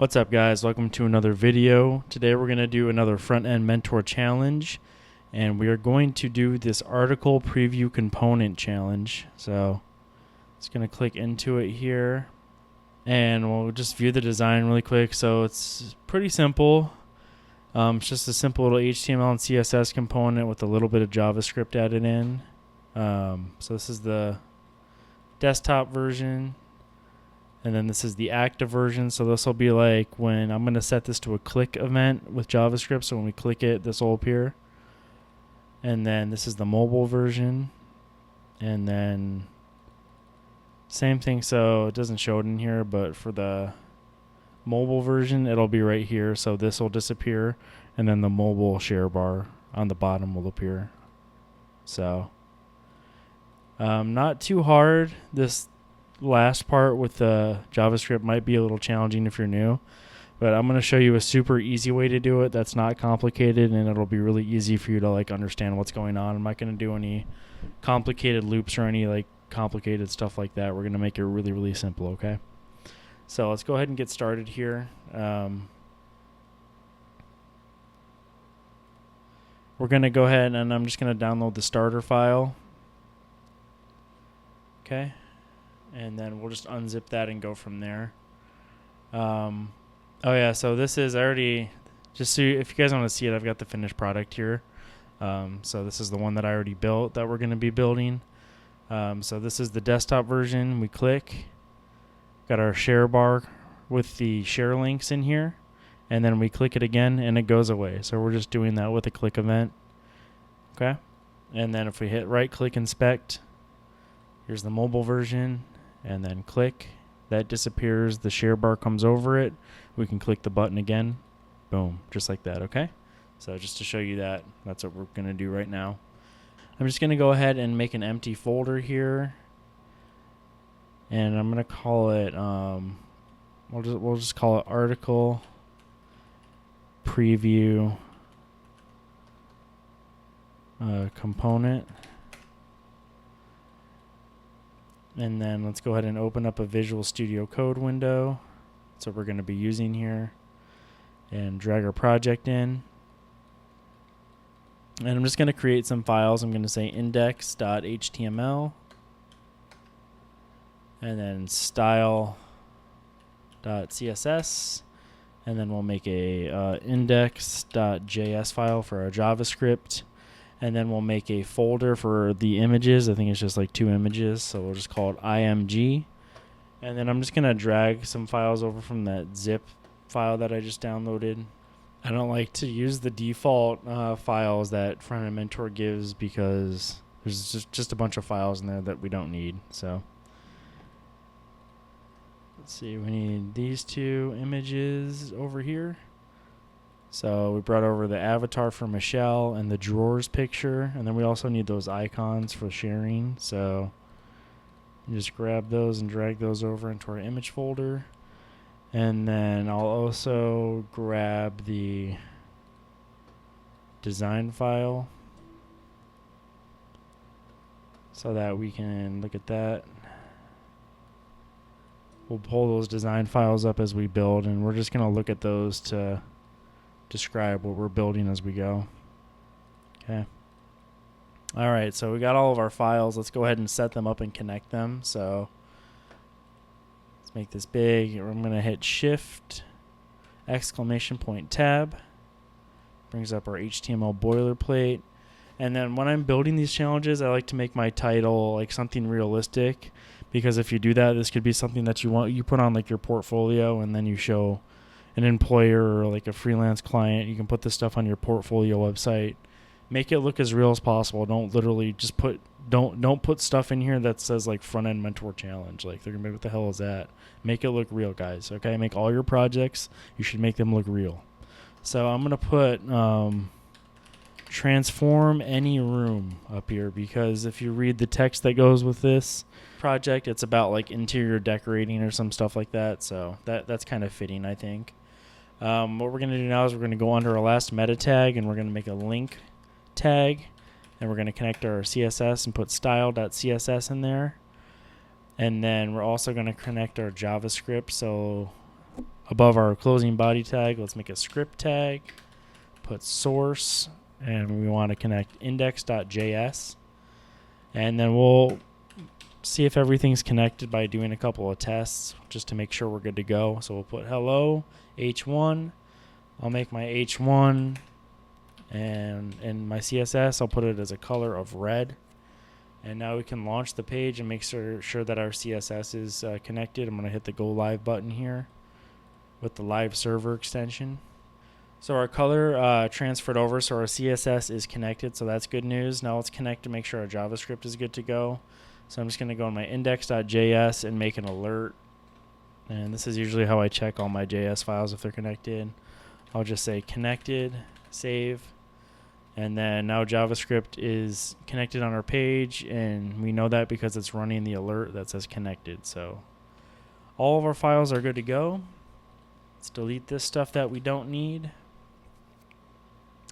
What's up, guys? Welcome to another video. Today we're going to do another front-end mentor challenge, and we are going to do this article preview component challenge. So it's going to click into it here, and we'll just view the design really quick. So it's pretty simple. It's just a simple little HTML and CSS component with a little bit of JavaScript added in. So this is the desktop version. And then this is the active version. So this will be like when I'm going to set this to a click event with JavaScript. So when we click it, this will appear. And then this is the mobile version. And then same thing. So it doesn't show it in here, but for the mobile version, it'll be right here. So this will disappear. And then the mobile share bar on the bottom will appear. So not too hard. This last part with the JavaScript might be a little challenging if you're new, but I'm going to show you a super easy way to do it that's not complicated, and it'll be really easy for you to understand what's going on. I'm not going to do any complicated loops or any complicated stuff like that. We're going to make it really, really simple, okay? So let's go ahead and get started here. We're going to go ahead and I'm just going to download the starter file. Okay. And then we'll just unzip that and go from there. Oh yeah, so this is already, just so if you guys want to see it, I've got the finished product here. So this is the one that I already built that we're going to be building. So this is the desktop version. We click, got our share bar with the share links in here, and then we click it again and it goes away. So we're just doing that with a click event. Okay. And then if we hit right click inspect, here's the mobile version. And then click, that disappears, the share bar comes over it, we can click the button again, boom, just like that, okay? So just to show you that, that's what we're going to do right now. I'm just going to go ahead and make an empty folder here, and I'm going to call it, we'll just call it article preview component. And then let's go ahead and open up a Visual Studio Code window. That's what we're going to be using here. And drag our project in. And I'm just going to create some files. I'm going to say index.html. And then style.css. And then we'll make a index.js file for our JavaScript. And then we'll make a folder for the images. I think it's just like 2 images, so we'll just call it img. And then I'm just going to drag some files over from that zip file that I just downloaded. I don't like to use the default files that Front-End Mentor gives because there's just a bunch of files in there that we don't need. So let's see, we need these 2 images over here. So we brought over the avatar for Michelle and the drawers picture, and then we also need those icons for sharing. So you just grab those and drag those over into our image folder. And then I'll also grab the design file so that we can look at that. We'll pull those design files up as we build, and we're just going to look at those to describe what we're building as we go. Okay. All right, so we got all of our files. Let's go ahead and set them up and connect them. So let's make this big. I'm going to hit Shift, ! Tab. Brings up our HTML boilerplate. And then when I'm building these challenges, I like to make my title something realistic, because if you do that, this could be something that you put on your portfolio, and then you show an employer or a freelance client. You can put this stuff on your portfolio website. Make it look as real as possible. Don't literally just don't put stuff in here that says front-end mentor challenge. They're gonna be, what the hell is that? Make it look real, guys. Okay, make all your projects, you should make them look real. So I'm gonna put transform any room up here, because if you read the text that goes with this project, it's about interior decorating or some stuff like that. So that's kind of fitting, I think. What we're going to do now is we're going to go under our last meta tag, and we're going to make a link tag, and we're going to connect our CSS and put style.css in there. And then we're also going to connect our JavaScript. So above our closing body tag, let's make a script tag, put source, and we want to connect index.js. And then we'll see if everything's connected by doing a couple of tests just to make sure we're good to go. So we'll put hello, h1. I'll make my h1, and in my CSS, I'll put it as a color of red. And now we can launch the page and make sure that our CSS is connected. I'm going to hit the Go Live button here with the live server extension. So our color transferred over, so our CSS is connected, so that's good news. Now let's connect to make sure our JavaScript is good to go. So I'm just going to go in my index.js and make an alert. And this is usually how I check all my JS files if they're connected. I'll just say connected, save. And then now JavaScript is connected on our page, and we know that because it's running the alert that says connected. So all of our files are good to go. Let's delete this stuff that we don't need.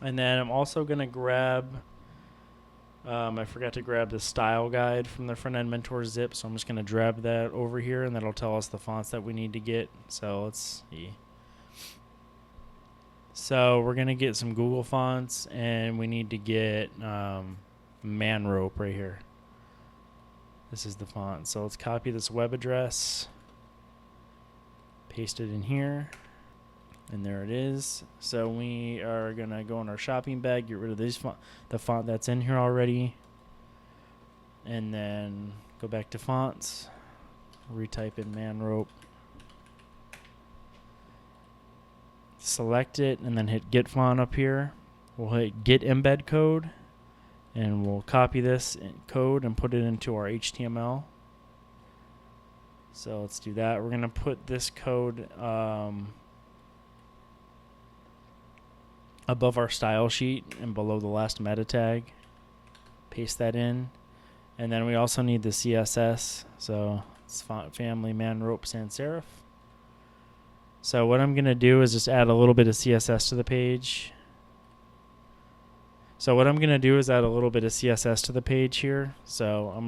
And then I'm also going to grab, I forgot to grab the style guide from the front end mentor zip. So I'm just going to drag that over here, and that'll tell us the fonts that we need to get. So let's see. So we're going to get some Google fonts, and we need to get Manrope right here. This is the font. So let's copy this web address, paste it in here, and there it is. So we are going to go in our shopping bag, get rid of the font that's in here already, and then go back to fonts, retype in Manrope. Select it and then hit get font up here. We'll hit get embed code, and we'll copy this code and put it into our HTML. So let's do that. We're going to put this code above our style sheet and below the last meta tag. Paste that in. And then we also need the CSS. So it's font family Manrope sans serif. So what I'm going to do is just add a little bit of CSS to the page. So I'm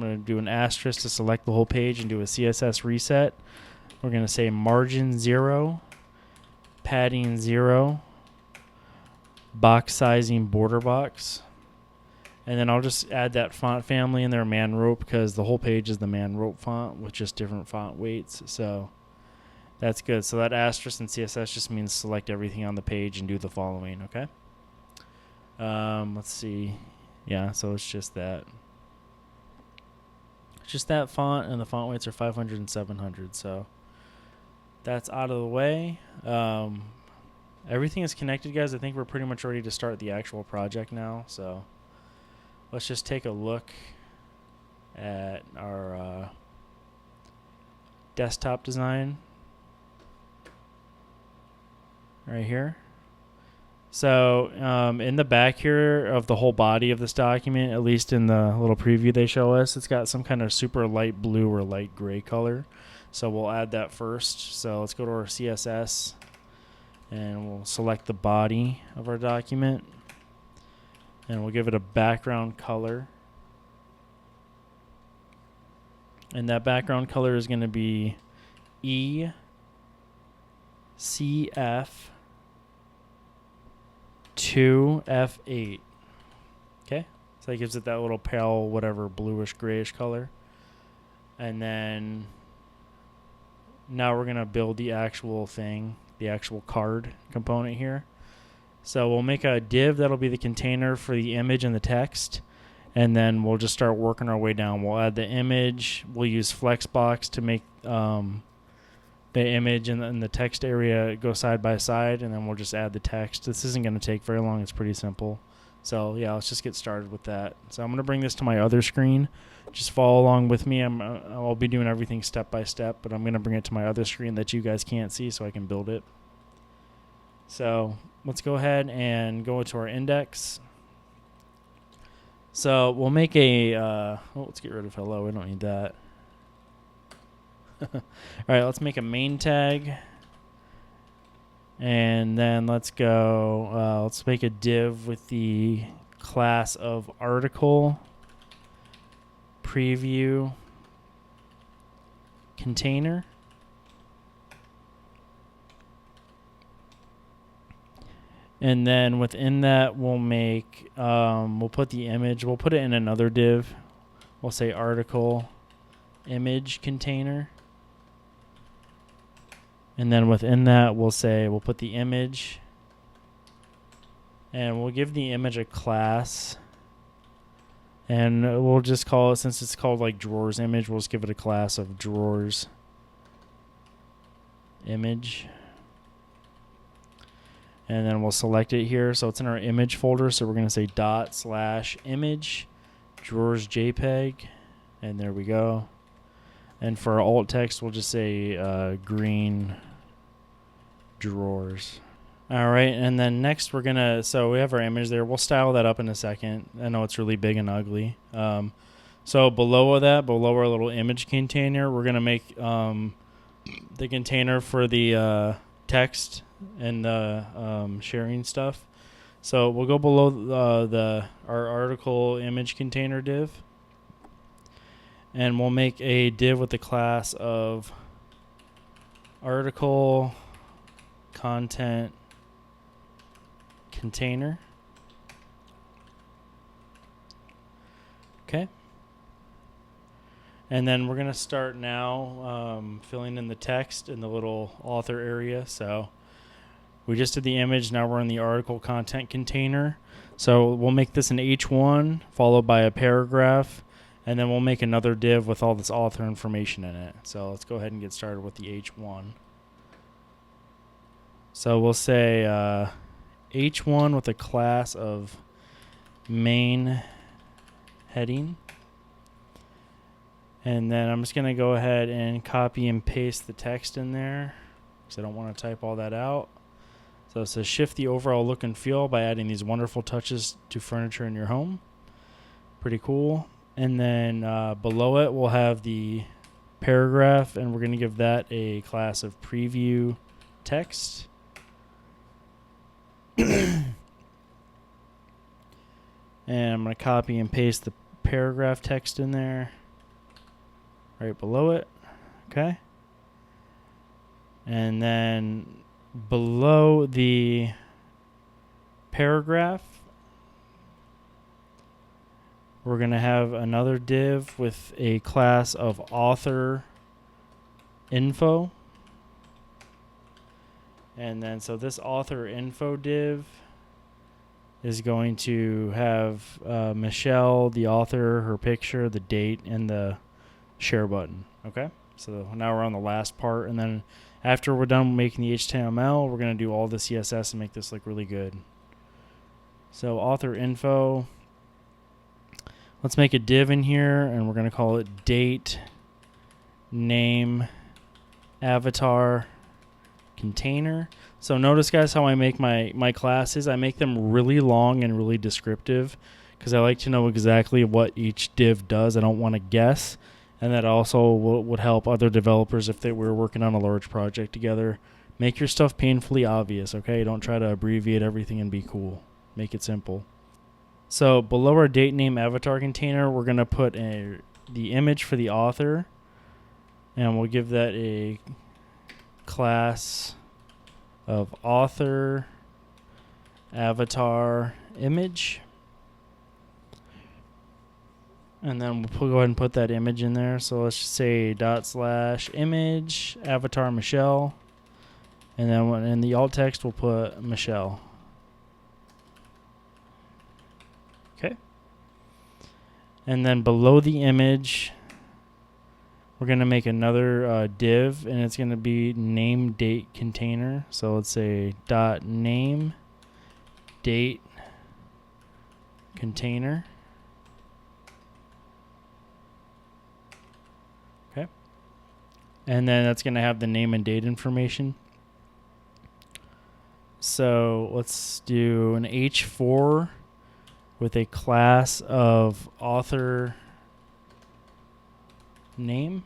going to do an asterisk to select the whole page and do a CSS reset. We're going to say margin 0, padding 0, box sizing border box. And then I'll just add that font family in there, Manrope, because the whole page is the Manrope font with just different font weights. So that's good. So that asterisk in CSS just means select everything on the page and do the following, okay? Let's see. Yeah, so it's just that. It's just that font, and the font weights are 500 and 700. So that's out of the way. Everything is connected, guys. I think we're pretty much ready to start the actual project now. So let's just take a look at our desktop design. Right here. So in the back here of the whole body of this document, at least in the little preview they show us, it's got some kind of super light blue or light gray color. So we'll add that first. So let's go to our CSS, and we'll select the body of our document, and we'll give it a background color. And that background color is going to be ECF 2F8. Okay, so that gives it that little pale, whatever, bluish grayish color. And then now we're gonna build the actual thing, the actual card component here. So we'll make a div that'll be the container for the image and the text, and then we'll just start working our way down. We'll add the image. We'll use Flexbox to make the image and the text area go side by side, and then we'll just add the text. This isn't going to take very long. It's pretty simple. So yeah, let's just get started with that. So I'm going to bring this to my other screen. Just follow along with me. I'll be doing everything step by step, but I'm going to bring it to my other screen that you guys can't see so I can build it. So let's go ahead and go to our index. So we'll make a, let's get rid of hello. We don't need that. All right, let's make a main tag, and then let's go, let's make a div with the class of article preview container. And then within that, we'll make, we'll put the image, we'll put it in another div. We'll say article image container. And then within that, we'll put the image. And we'll give the image a class. And we'll just call it, since it's called like drawers image, we'll just give it a class of drawers image. And then we'll select it here. So it's in our image folder. So we're going to say ./image drawers JPEG. And there we go. And for our alt text, we'll just say green drawers. All right. And then next we're going to, so we have our image there. We'll style that up in a second. I know it's really big and ugly. So below that, below our little image container, we're going to make the container for the text and the sharing stuff. So we'll go below our article image container div, and we'll make a div with the class of article content container. Okay. And then we're going to start now filling in the text in the little author area. So we just did the image. Now we're in the article content container. So we'll make this an H1 followed by a paragraph. And then we'll make another div with all this author information in it. So let's go ahead and get started with the H1. So we'll say H1 with a class of main heading. And then I'm just going to go ahead and copy and paste the text in there because I don't want to type all that out. So it says shift the overall look and feel by adding these wonderful touches to furniture in your home. Pretty cool. And then below it, we'll have the paragraph, and we're going to give that a class of preview text. And I'm going to copy and paste the paragraph text in there right below it. Okay. And then below the paragraph, we're going to have another div with a class of author info. And then so this author info div is going to have Michelle, the author, her picture, the date, and the share button. Okay, so now we're on the last part, and then after we're done making the HTML, we're going to do all the CSS and make this look really good. So author info, let's make a div in here, and we're going to call it date name avatar container. So notice, guys, how I make my classes. I make them really long and really descriptive because I like to know exactly what each div does. I don't want to guess. And that also would help other developers if they were working on a large project together. Make your stuff painfully obvious, okay? Don't try to abbreviate everything and be cool. Make it simple. So below our date name avatar container, we're going to put the image for the author. And we'll give that a class of author avatar image. And then we'll go ahead and put that image in there. So let's just say ./image avatar Michelle. And then in the alt text, we'll put Michelle. Okay. And then below the image, we're going to make another div, and it's going to be name date container. So let's say .name date container. Okay. And then that's going to have the name and date information. So let's do an H4 with a class of author name.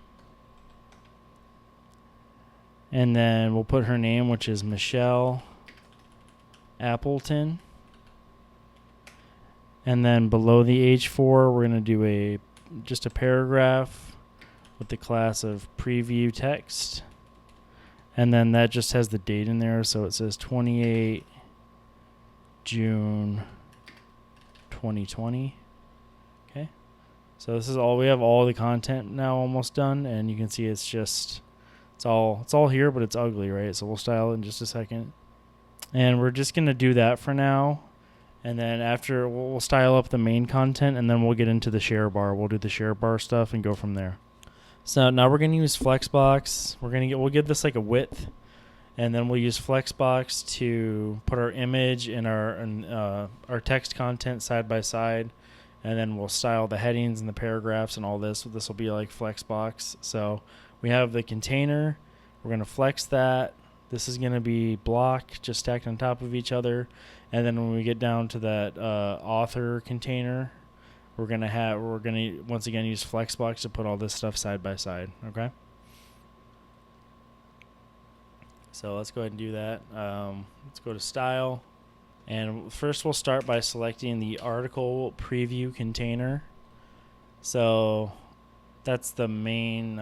And then we'll put her name, which is Michelle Appleton. And then below the H4, we're going to do just a paragraph with the class of preview text. And then that just has the date in there. So it says 28 June 2020. Okay, so this is all we have. All the content now almost done, and you can see it's all here, but it's ugly, right? So we'll style it in just a second, and we're just gonna do that for now. And then after we'll style up the main content, and then we'll get into the share bar. We'll do the share bar stuff and go from there. So now we're gonna use Flexbox. We'll give this like a width, and then we'll use Flexbox to put our image and our text content side by side, and then we'll style the headings and the paragraphs and all this. This will be like Flexbox. So we have the container. We're gonna flex that. This is gonna be block just stacked on top of each other. And then when we get down to that author container, we're gonna once again use Flexbox to put all this stuff side by side. Okay. So let's go ahead and do that. Let's go to style, and first we'll start by selecting the article preview container. So that's the main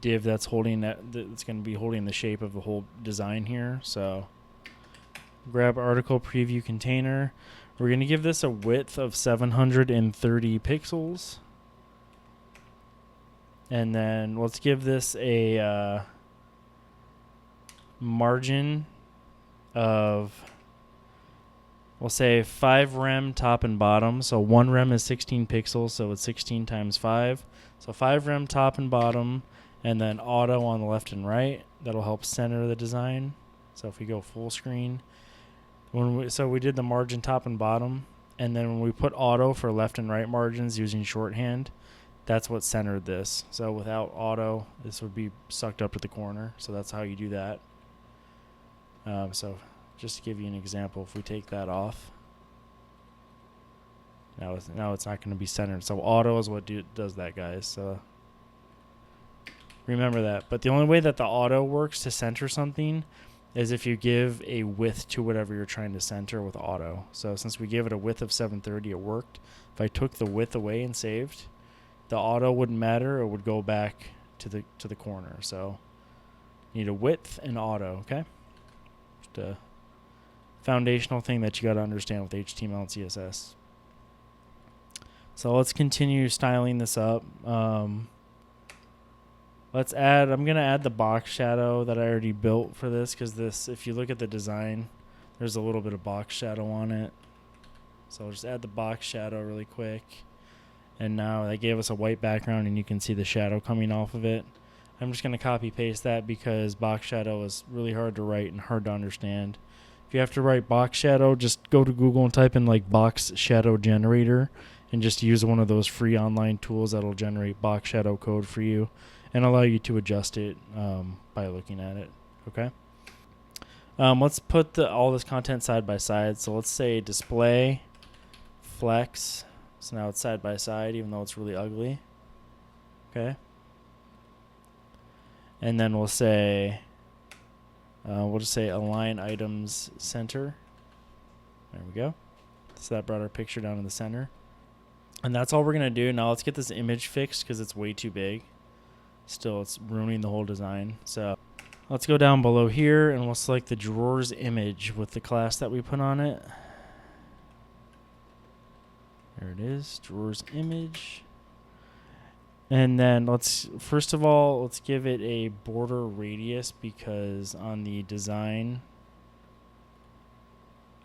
div that's holding that's going to be holding the shape of the whole design here. So grab article preview container. We're going to give this a width of 730 pixels. And then let's give this a margin of, we'll say 5 rem top and bottom. So 1 rem is 16 pixels, so it's 16 times 5. So 5 rem top and bottom, and then auto on the left and right. That'll help center the design. So if we go full screen, so we did the margin top and bottom, and then when we put auto for left and right margins using shorthand, that's what centered this. So without auto, this would be sucked up to the corner. So that's how you do that. So just to give you an example, if we take that off, now it's not going to be centered. So auto is what does that, guys. So remember that. But the only way that the auto works to center something is if you give a width to whatever you're trying to center with auto. So since we gave it a width of 730, it worked. If I took the width away and saved, the auto wouldn't matter. It would go back to the corner. So you need a width and auto, okay? Just a foundational thing that you got to understand with HTML and CSS. So let's continue styling this up. I'm going to add the box shadow that I already built for this, because this, if you look at the design, there's a little bit of box shadow on it. So I'll just add the box shadow really quick. And now that gave us a white background, and you can see the shadow coming off of it. I'm just going to copy paste that because box shadow is really hard to write and hard to understand. If you have to write box shadow, just go to Google and type in like box shadow generator, and just use one of those free online tools that'll generate box shadow code for you and allow you to adjust it by looking at it. Okay. Let's put all this content side by side. So let's say display, flex. So now it's side by side, even though it's really ugly. Okay. And then we'll say, we'll just say align items center. There we go. So that brought our picture down in the center. And that's all we're going to do. Now let's get this image fixed because it's way too big. Still, it's ruining the whole design. So let's go down below here, and we'll select the drawers image with the class that we put on it. There it is, drawers image. And then first of all, let's give it a border radius, because on the design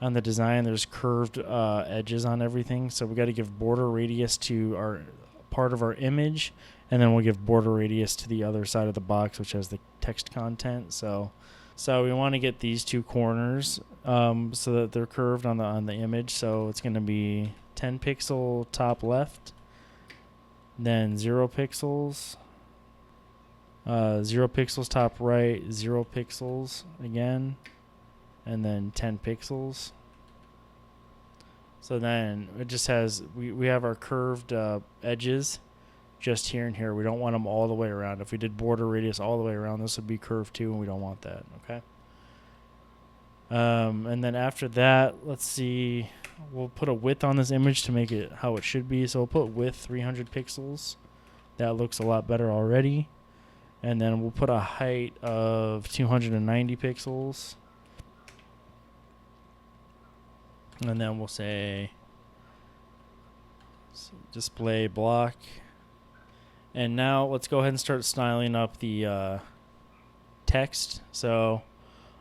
there's curved edges on everything. So we got to give border radius to our part of our image, and then we'll give border radius to the other side of the box, which has the text content. So we want to get these two corners so that they're curved on the image. So it's going to be 10 pixel top left, then 0 pixels, 0 pixels top right, 0 pixels again, and then 10 pixels. So then it just has, we have our curved edges just here and here. We don't want them all the way around. If we did border radius all the way around, this would be curved too, and we don't want that, okay? And then after that, let's see, we'll put a width on this image to make it how it should be. So we'll put width 300 pixels. That looks a lot better already. And then we'll put a height of 290 pixels. And then we'll say display block. And now let's go ahead and start styling up the text. So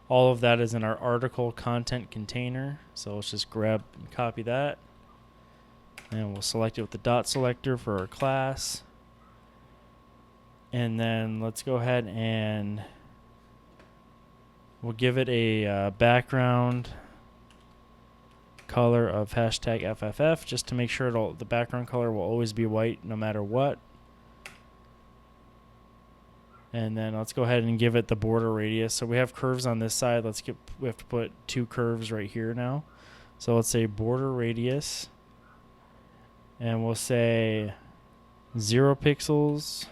all of that is in our article content container. So let's just grab and copy that. And we'll select it with the dot selector for our class. And then let's go ahead and we'll give it a background color of hashtag FFF just to make sure the background color will always be white no matter what. And then let's go ahead and give it the border radius. So we have curves on this side. We have to put 2 curves right here now. So let's say border radius. And we'll say 0 pixels,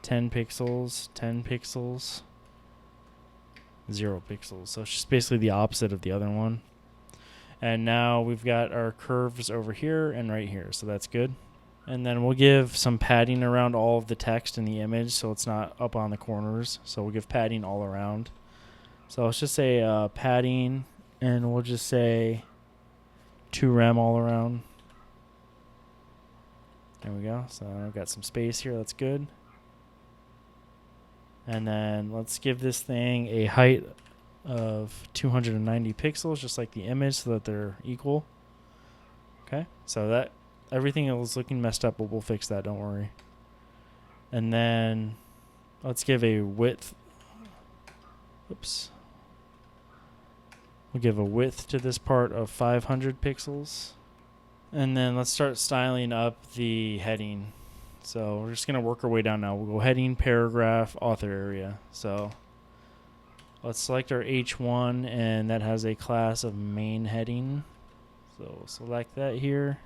10 pixels, 10 pixels, 0 pixels. So it's just basically the opposite of the other one. And now we've got our curves over here and right here. So that's good. And then we'll give some padding around all of the text in the image so it's not up on the corners. So we'll give padding all around. So let's just say padding, and we'll just say 2 rem all around. There we go. So I've got some space here. That's good. And then let's give this thing a height of 290 pixels, just like the image, so that they're equal. Okay. So that everything was looking messed up, but we'll fix that. Don't worry. And then let's give a width. Oops. We'll give a width to this part of 500 pixels. And then let's start styling up the heading. So we're just going to work our way down now. We'll go heading, paragraph, author area. So let's select our H1, and that has a class of main heading. So we'll select that here.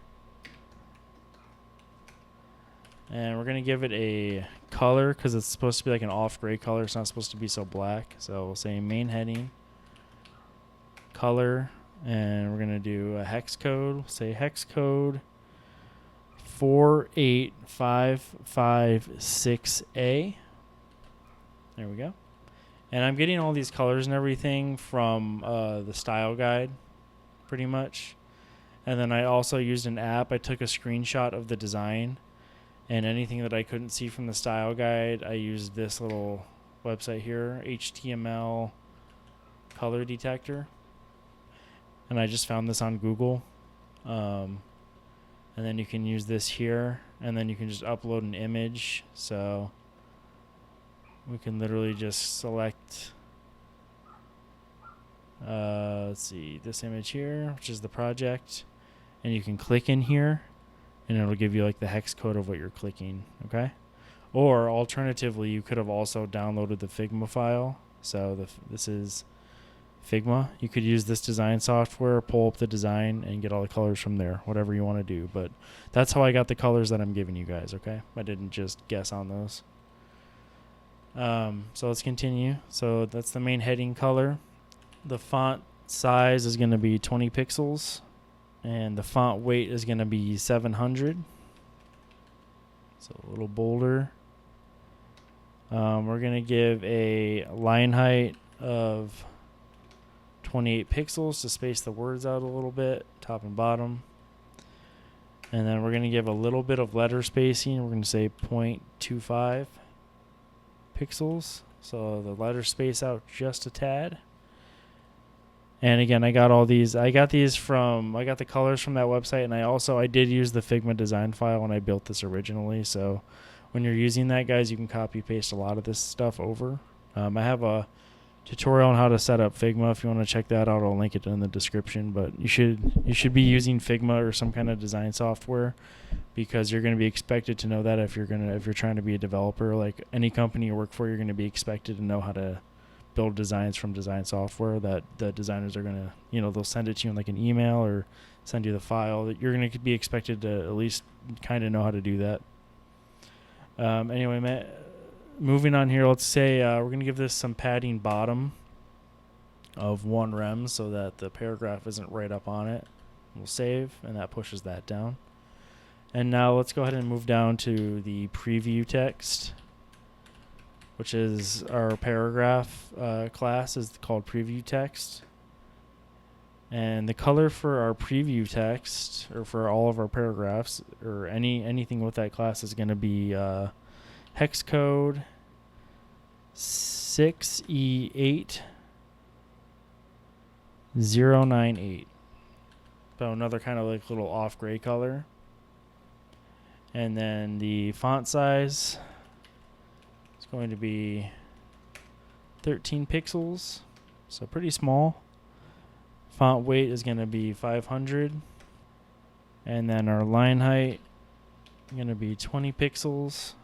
And we're going to give it a color because it's supposed to be like an off gray color. It's not supposed to be so black. So we'll say main heading, color, and we're going to do a hex code. We'll say hex code 48556A. There we go. And I'm getting all these colors and everything from the style guide pretty much. And then I also used an app. I took a screenshot of the design, and anything that I couldn't see from the style guide, I used this little website here, HTML color detector. And I just found this on Google. And then you can use this here, and then you can just upload an image. So we can literally just select, let's see, this image here, which is the project. And you can click in here, and it'll give you like the hex code of what you're clicking, okay? Or alternatively, you could have also downloaded the Figma file. So this is Figma. You could use this design software, pull up the design, and get all the colors from there, whatever you want to do. But that's how I got the colors that I'm giving you guys, okay? I didn't just guess on those. So let's continue. So that's the main heading color. The font size is going to be 20 pixels. And the font weight is going to be 700. So a little bolder. We're going to give a line height of 28 pixels to space the words out a little bit, top and bottom. And then we're going to give a little bit of letter spacing. We're going to say 0.25 pixels. So the letter space out just a tad. And again, I got these. I got the colors from that website, and I did use the Figma design file when I built this originally. So when you're using that, guys, you can copy paste a lot of this stuff over. I have a tutorial on how to set up Figma. If you want to check that out, I'll link it in the description. But you should be using Figma or some kind of design software, because you're going to be expected to know that if you're trying to be a developer. Like any company you work for, you're going to be expected to know how to build designs from design software that the designers are going to, they'll send it to you in like an email or send you the file. That you're going to be expected to at least kind of know how to do that. Anyway, moving on here, let's say we're going to give this some padding bottom of 1 rem so that the paragraph isn't right up on it. We'll save, and that pushes that down. And now let's go ahead and move down to the preview text, which is our paragraph class is called preview text. And the color for our preview text, or for all of our paragraphs, or anything with that class, is going to be hex code 6E8098. So another kind of like little off gray color. And then the font size is going to be 13 pixels, so pretty small. Font weight is going to be 500. And then our line height is going to be 20 pixels.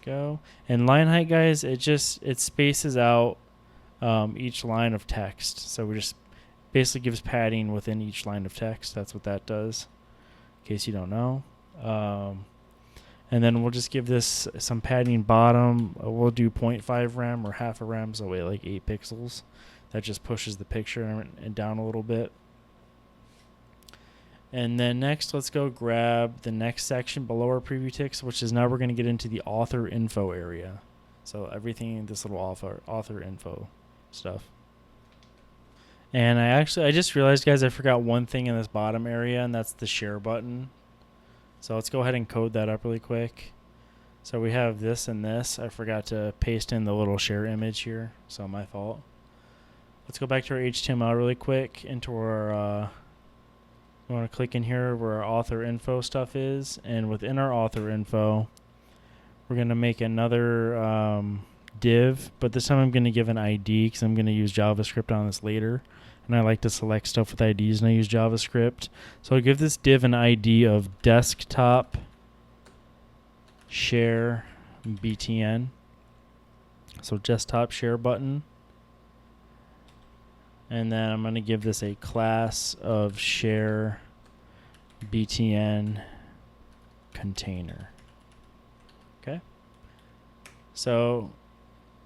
Go. And line height, guys, it spaces out each line of text. So we just basically gives padding within each line of text. That's what that does, in case you don't know. And then we'll just give this some padding bottom. We'll do 0.5 rem or half a rem, so wait, like 8 pixels. That just pushes the picture and down a little bit. And then next, let's go grab the next section below our preview text, which is now we're going to get into the author info area. So everything, this little author info stuff. And I just realized, guys, I forgot one thing in this bottom area, and that's the share button. So let's go ahead and code that up really quick. So we have this and this. I forgot to paste in the little share image here, so my fault. Let's go back to our HTML really quick, into our, we want to click in here where our author info stuff is, and within our author info, we're going to make another div, but this time I'm going to give an ID because I'm going to use JavaScript on this later, and I like to select stuff with IDs, and I use JavaScript. So I'll give this div an ID of desktop share btn, so desktop share button. And then I'm going to give this a class of share btn container. Okay. So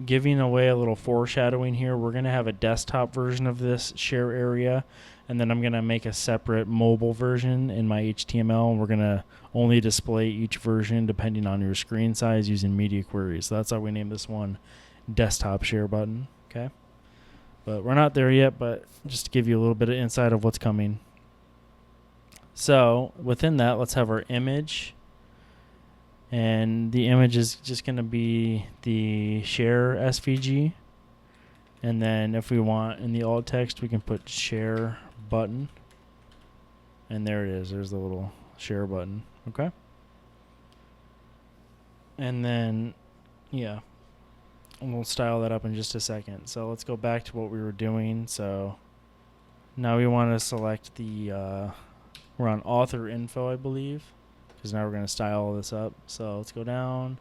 giving away a little foreshadowing here, we're going to have a desktop version of this share area, and then I'm going to make a separate mobile version in my HTML, and we're going to only display each version depending on your screen size using media queries. So that's how we name this one desktop share button. Okay. But we're not there yet, but just to give you a little bit of insight of what's coming. So within that, let's have our image. And the image is just going to be the share SVG. And then if we want in the alt text, we can put share button. And there it is. There's the little share button. Okay. And then, yeah. And we'll style that up in just a second. So let's go back to what we were doing. So now we want to select the, we're on author info, I believe, because now we're going to style all this up. So let's go down.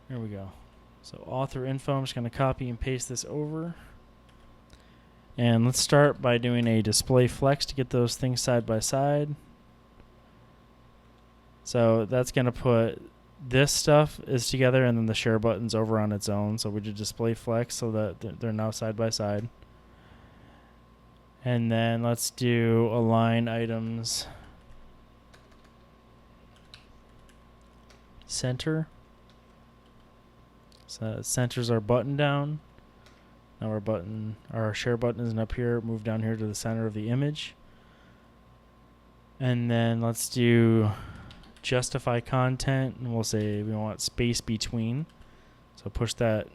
There we go. So author info, I'm just going to copy and paste this over. And let's start by doing a display flex to get those things side by side. So that's going to put this stuff is together, and then the share button's over on its own. So we did display flex so that they're now side by side. And then let's do align items center. So it centers our button down. Now our share button isn't up here. Move down here to the center of the image. And then let's do justify content, and we'll say we want space between. So push that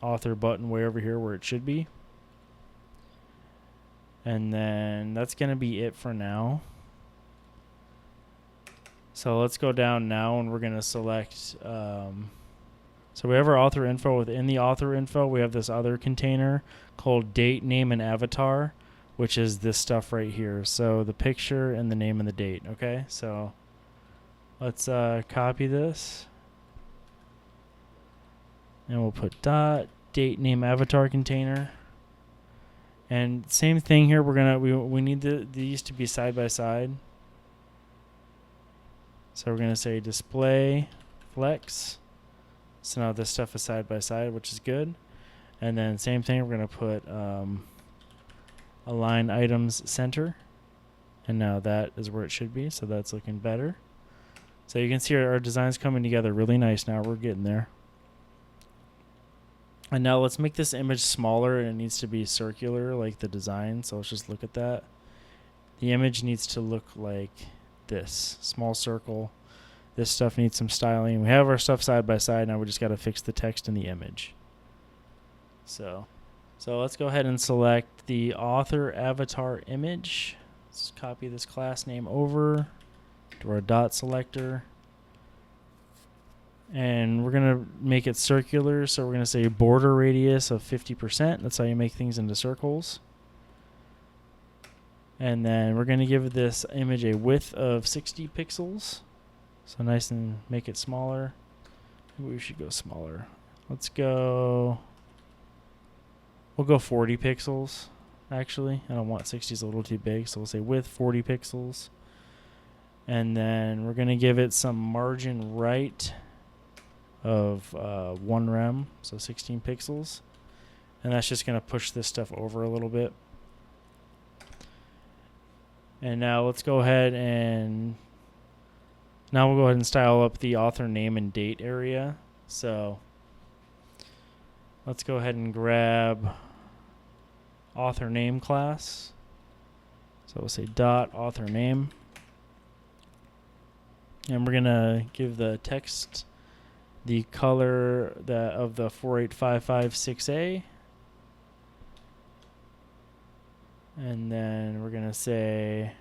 author button way over here where it should be. And then that's going to be it for now. So let's go down now, and we're going to select, so we have our author info. Within the author info, we have this other container called date, name, and avatar, which is this stuff right here. So the picture and the name and the date. Okay, so let's copy this, and we'll put dot date, name, avatar container. And same thing here. We need these to be side by side. So we're gonna say display flex. So now this stuff is side by side, which is good. And then same thing. We're gonna put align items center, and now that is where it should be. So that's looking better. So you can see our design's coming together really nice now. We're getting there. And now let's make this image smaller, and it needs to be circular like the design. So let's just look at that. The image needs to look like this, small circle. This stuff needs some styling. We have our stuff side by side. Now we just got to fix the text in the image. So let's go ahead and select the author avatar image. Let's copy this class name over to our dot selector. And we're going to make it circular. So we're going to say border radius of 50%. That's how you make things into circles. And then we're going to give this image a width of 60 pixels. So nice, and make it smaller. Maybe we should go smaller. We'll go 40 pixels, actually. I don't want 60, is a little too big, so we'll say width 40 pixels. And then we're going to give it some margin right of 1 rem, so 16 pixels. And that's just going to push this stuff over a little bit. And now let's go ahead and style up the author name and date area. So let's go ahead and grab author name class. So we'll say dot author name. And we're going to give the text the color of the 48556A. And then we're going to say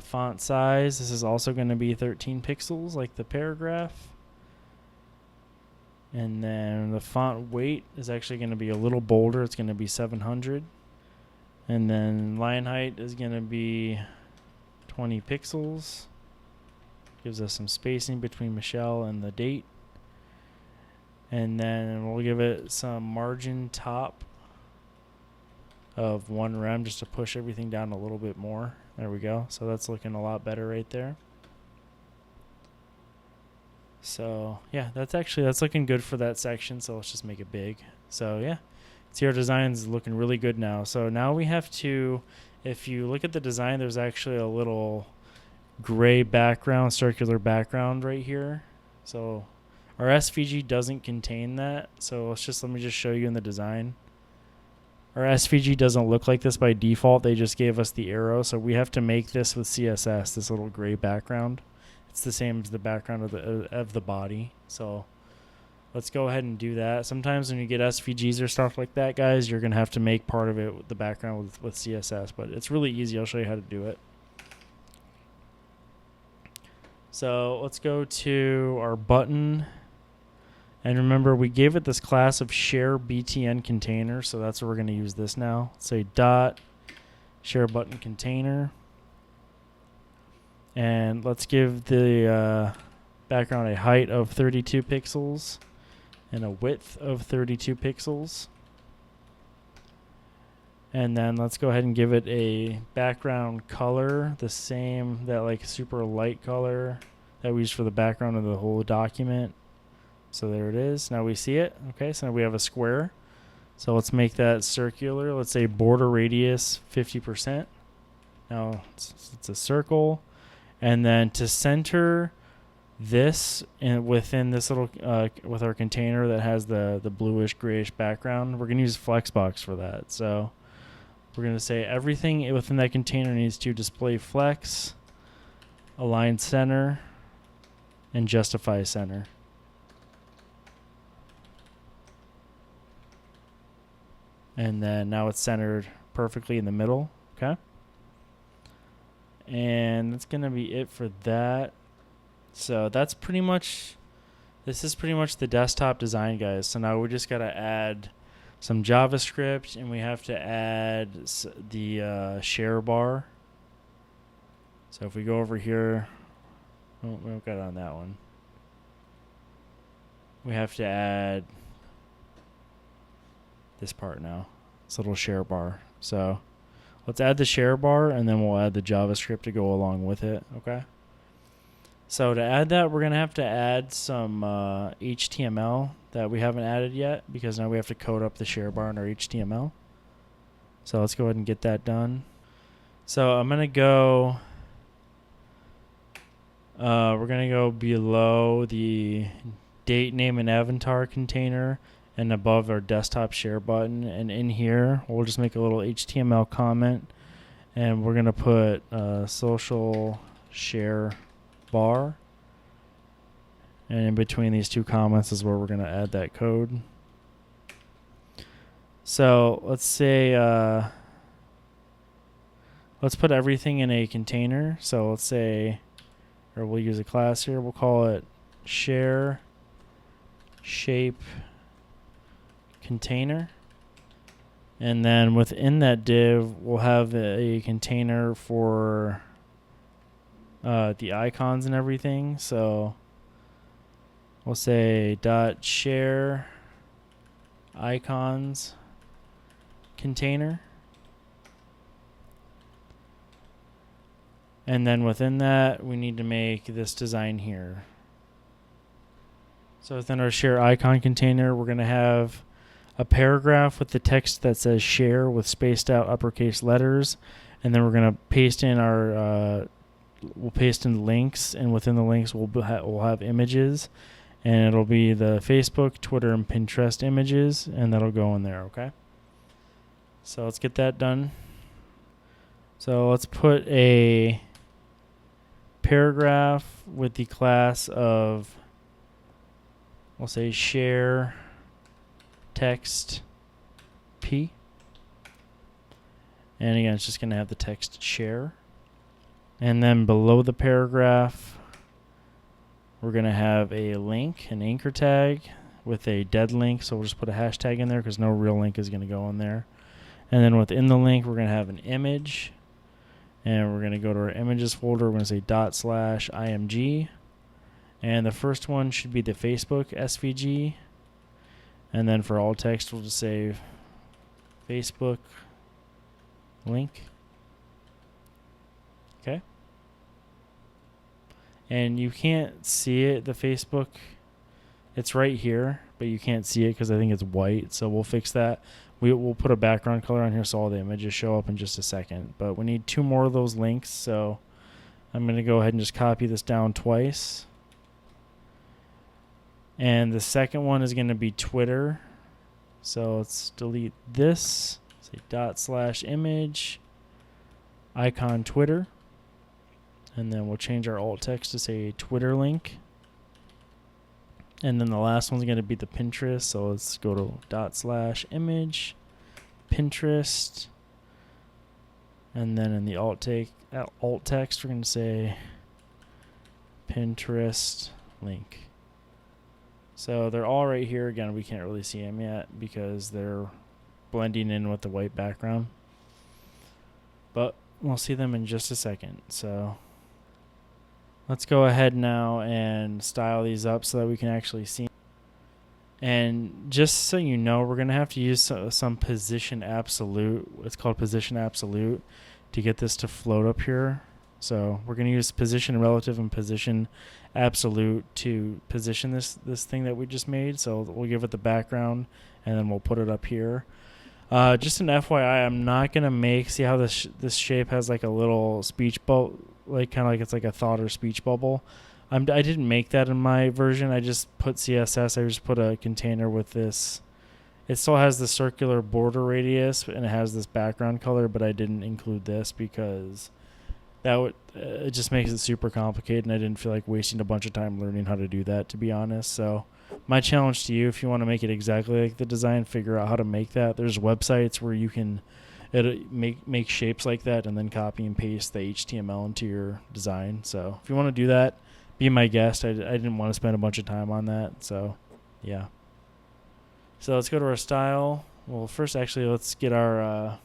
font size. This is also going to be 13 pixels like the paragraph. And then the font weight is actually going to be a little bolder. It's going to be 700. And then line height is going to be 20 pixels. Gives us some spacing between Michelle and the date. And then we'll give it some margin top of 1 rem just to push everything down a little bit more. There we go. So that's looking a lot better right there. So yeah, that's looking good for that section. So let's just make it big. So yeah, see, our design is looking really good now. So now we have to, if you look at the design, there's actually a little gray background, circular background right here. So our SVG doesn't contain that. So let me just show you in the design. Our SVG doesn't look like this by default. They just gave us the arrow. So we have to make this with CSS, this little gray background. It's the same as the background of the body. So let's go ahead and do that. Sometimes when you get SVGs or stuff like that, guys, you're going to have to make part of it with the background with CSS. But it's really easy. I'll show you how to do it. So let's go to our button. And remember, we gave it this class of share btn container, so that's where we're going to use this now. Say dot share button container. And let's give the background a height of 32 pixels and a width of 32 pixels. And then let's go ahead and give it a background color, the same, that like super light color that we use for the background of the whole document. So there it is. Now we see it. Okay, so now we have a square. So let's make that circular. Let's say border radius 50%. Now it's a circle. And then to center this within this little, with our container that has the bluish grayish background, we're going to use Flexbox for that. So we're going to say everything within that container needs to display flex, align center, and justify center. And then now it's centered perfectly in the middle. Okay. And that's going to be it for that. So this is pretty much the desktop design, guys. So now we just got to add some JavaScript, and we have to add the share bar. So if we go over here, oh, we don't got it on that one. We have to add this part now, this little share bar. So let's add the share bar, and then we'll add the JavaScript to go along with it. Okay. So to add that, we're going to have to add some HTML that we haven't added yet, because now we have to code up the share bar in our HTML. So let's go ahead and get that done. So I'm going to go, we're going to go below the date, name, and avatar container, and above our desktop share button. And in here, we'll just make a little HTML comment, and we're going to put social share bar. And in between these two comments is where we're going to add that code. So let's say, let's put everything in a container. So let's say, or we'll use a class here. We'll call it share shape container. And then within that div, we'll have a container for the icons and everything. So we'll say dot share icons container. And then within that, we need to make this design here. So within our share icon container, we're going to have a paragraph with the text that says share with spaced out uppercase letters. And then we're going to paste in our, we'll paste in links. And within the links, we'll have images. And it'll be the Facebook, Twitter, and Pinterest images. And that'll go in there, okay? So let's get that done. So let's put a paragraph with the class of, we'll say share text P. And again, it's just going to have the text share. And then below the paragraph, we're going to have a link, an anchor tag with a dead link. So we'll just put a hashtag in there because no real link is going to go in there. And then within the link, we're going to have an image. And we're going to go to our images folder. We're going to say ./img. And the first one should be the Facebook SVG. And then for alt text, we'll just say Facebook link. Okay. And you can't see it, the Facebook. It's right here, but you can't see it because I think it's white. So we'll fix that. We'll put a background color on here so all the images show up in just a second. But we need 2 more of those links. So I'm going to go ahead and just copy this down twice. And the second one is going to be Twitter. So let's delete this. Say ./image icon Twitter. And then we'll change our alt text to say Twitter link. And then the last one's going to be the Pinterest. So let's go to ./image Pinterest. And then in the alt text, we're going to say Pinterest link. So they're all right here. Again, we can't really see them yet because they're blending in with the white background. But we'll see them in just a second. So let's go ahead now and style these up so that we can actually see. And just so you know, we're going to have to use some position absolute. It's called position absolute to get this to float up here. So we're going to use position relative and position absolute to position this thing that we just made. So we'll give it the background and then we'll put it up here. Just an FYI, I'm not going to make, see how this shape has like a little speech bubble, like kind of like it's like a thought or speech bubble. I didn't make that in my version. I just put CSS. I just put a container with this. It still has the circular border radius and it has this background color, but I didn't include this because that would it just makes it super complicated, and I didn't feel like wasting a bunch of time learning how to do that, to be honest. So my challenge to you, if you want to make it exactly like the design, figure out how to make that. There's websites where you can make shapes like that and then copy and paste the HTML into your design. So if you want to do that, be my guest. I didn't want to spend a bunch of time on that. So yeah. So let's go to our style. Well, first actually let's get our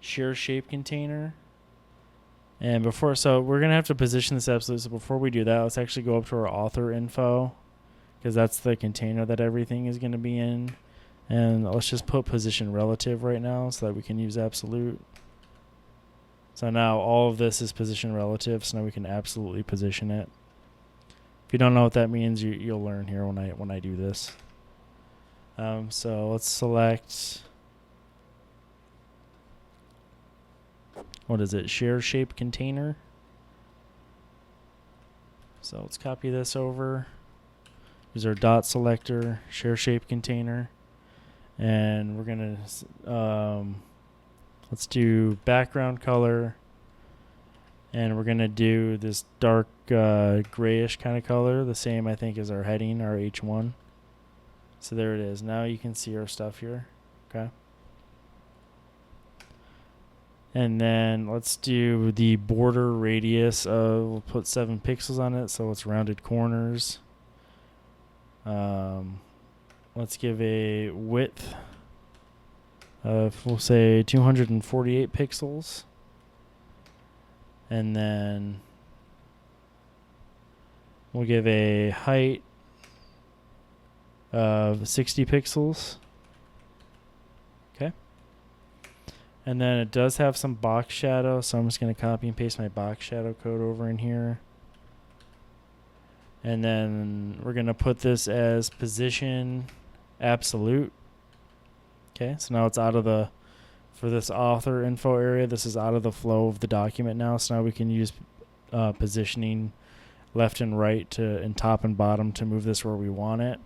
share shape container. And so we're going to have to position this absolute. So before we do that, let's actually go up to our author info because that's the container that everything is going to be in. And let's just put position relative right now so that we can use absolute. So now all of this is position relative, so now we can absolutely position it. If you don't know what that means, you'll learn here when I do this. So let's select, what is it, share shape container. So let's copy this over. use our dot selector, share shape container, and we're gonna let's do background color, and we're gonna do this dark grayish kind of color, the same I think as our heading, our H1. So there it is. Now you can see our stuff here. Okay. And then let's do the border radius of, we'll put 7 pixels on it, so it's rounded corners. Let's give a width of, we'll say 248 pixels. And then we'll give a height of 60 pixels. Okay. And then it does have some box shadow, so I'm just going to copy and paste my box shadow code over in here. And then we're going to put this as position absolute. Okay, so now it's out of the, for this author info area, this is out of the flow of the document now. So now we can use positioning left and right to, and top and bottom to move this where we want it.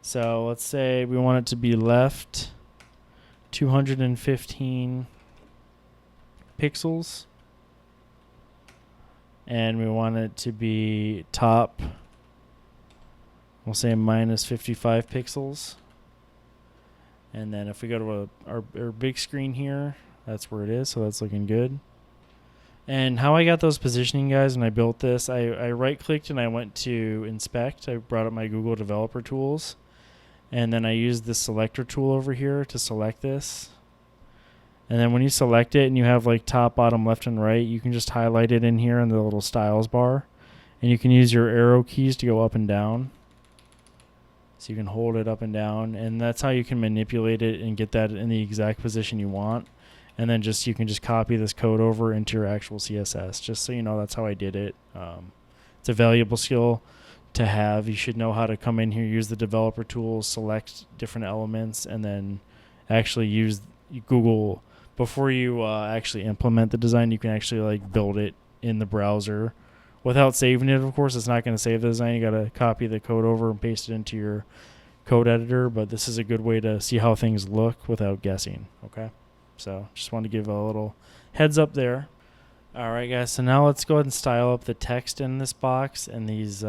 So let's say we want it to be left 215 pixels. And we want it to be top, we'll say minus 55 pixels. And then if we go to our big screen here, that's where it is, so that's looking good. And how I got those positioning, guys, when I built this, I right-clicked and I went to inspect. I brought up my Google Developer Tools. And then I used the selector tool over here to select this. And then when you select it and you have like top, bottom, left, and right, you can just highlight it in here in the little styles bar. And you can use your arrow keys to go up and down. So you can hold it up and down. And that's how you can manipulate it and get that in the exact position you want. And then you can just copy this code over into your actual CSS. Just so you know, that's how I did it. It's a valuable skill to have. You should know how to come in here, use the developer tools, select different elements, and then actually use Google. Before you actually implement the design, you can actually like build it in the browser without saving it. Of course, it's not going to save the design. You got to copy the code over and paste it into your code editor. But this is a good way to see how things look without guessing. Okay, so just want to give a little heads up there. All right, guys. So now let's go ahead and style up the text in this box and these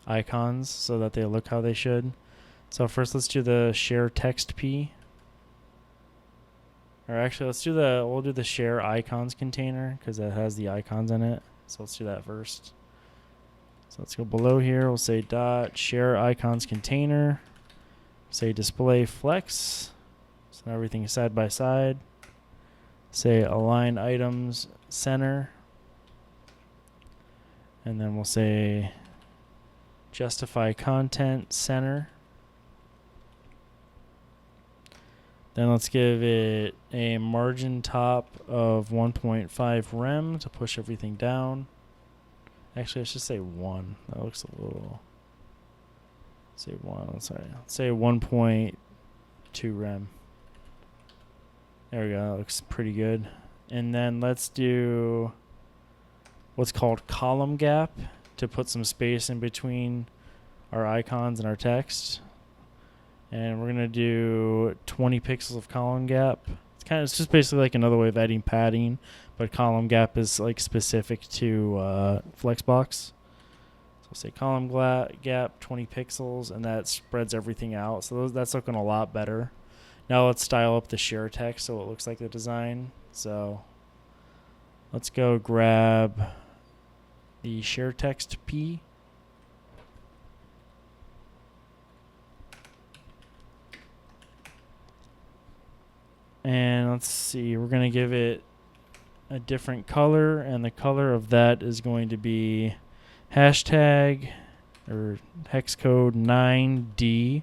icons so that they look how they should. So first, let's do the share text P. Or actually, we'll do the share icons container because it has the icons in it. So let's do that first. So let's go below here. We'll say dot share icons container. Say display flex. So now everything is side by side. Say align items center. And then we'll say justify content center. Then let's give it a margin top of 1.5 rem to push everything down. Actually, I should say 1. That looks a little... Say 1. Sorry. Let's say 1.2 rem. There we go. That looks pretty good. And then let's do what's called column gap to put some space in between our icons and our text. And we're going to do 20 pixels of column gap. It's just basically like another way of adding padding, but column gap is like specific to Flexbox. So we'll say column gap 20 pixels, and that spreads everything out. So that's looking a lot better. Now let's style up the share text so it looks like the design. So let's go grab the share text P. And let's see, we're going to give it a different color, and the color of that is going to be hashtag or hex code 9D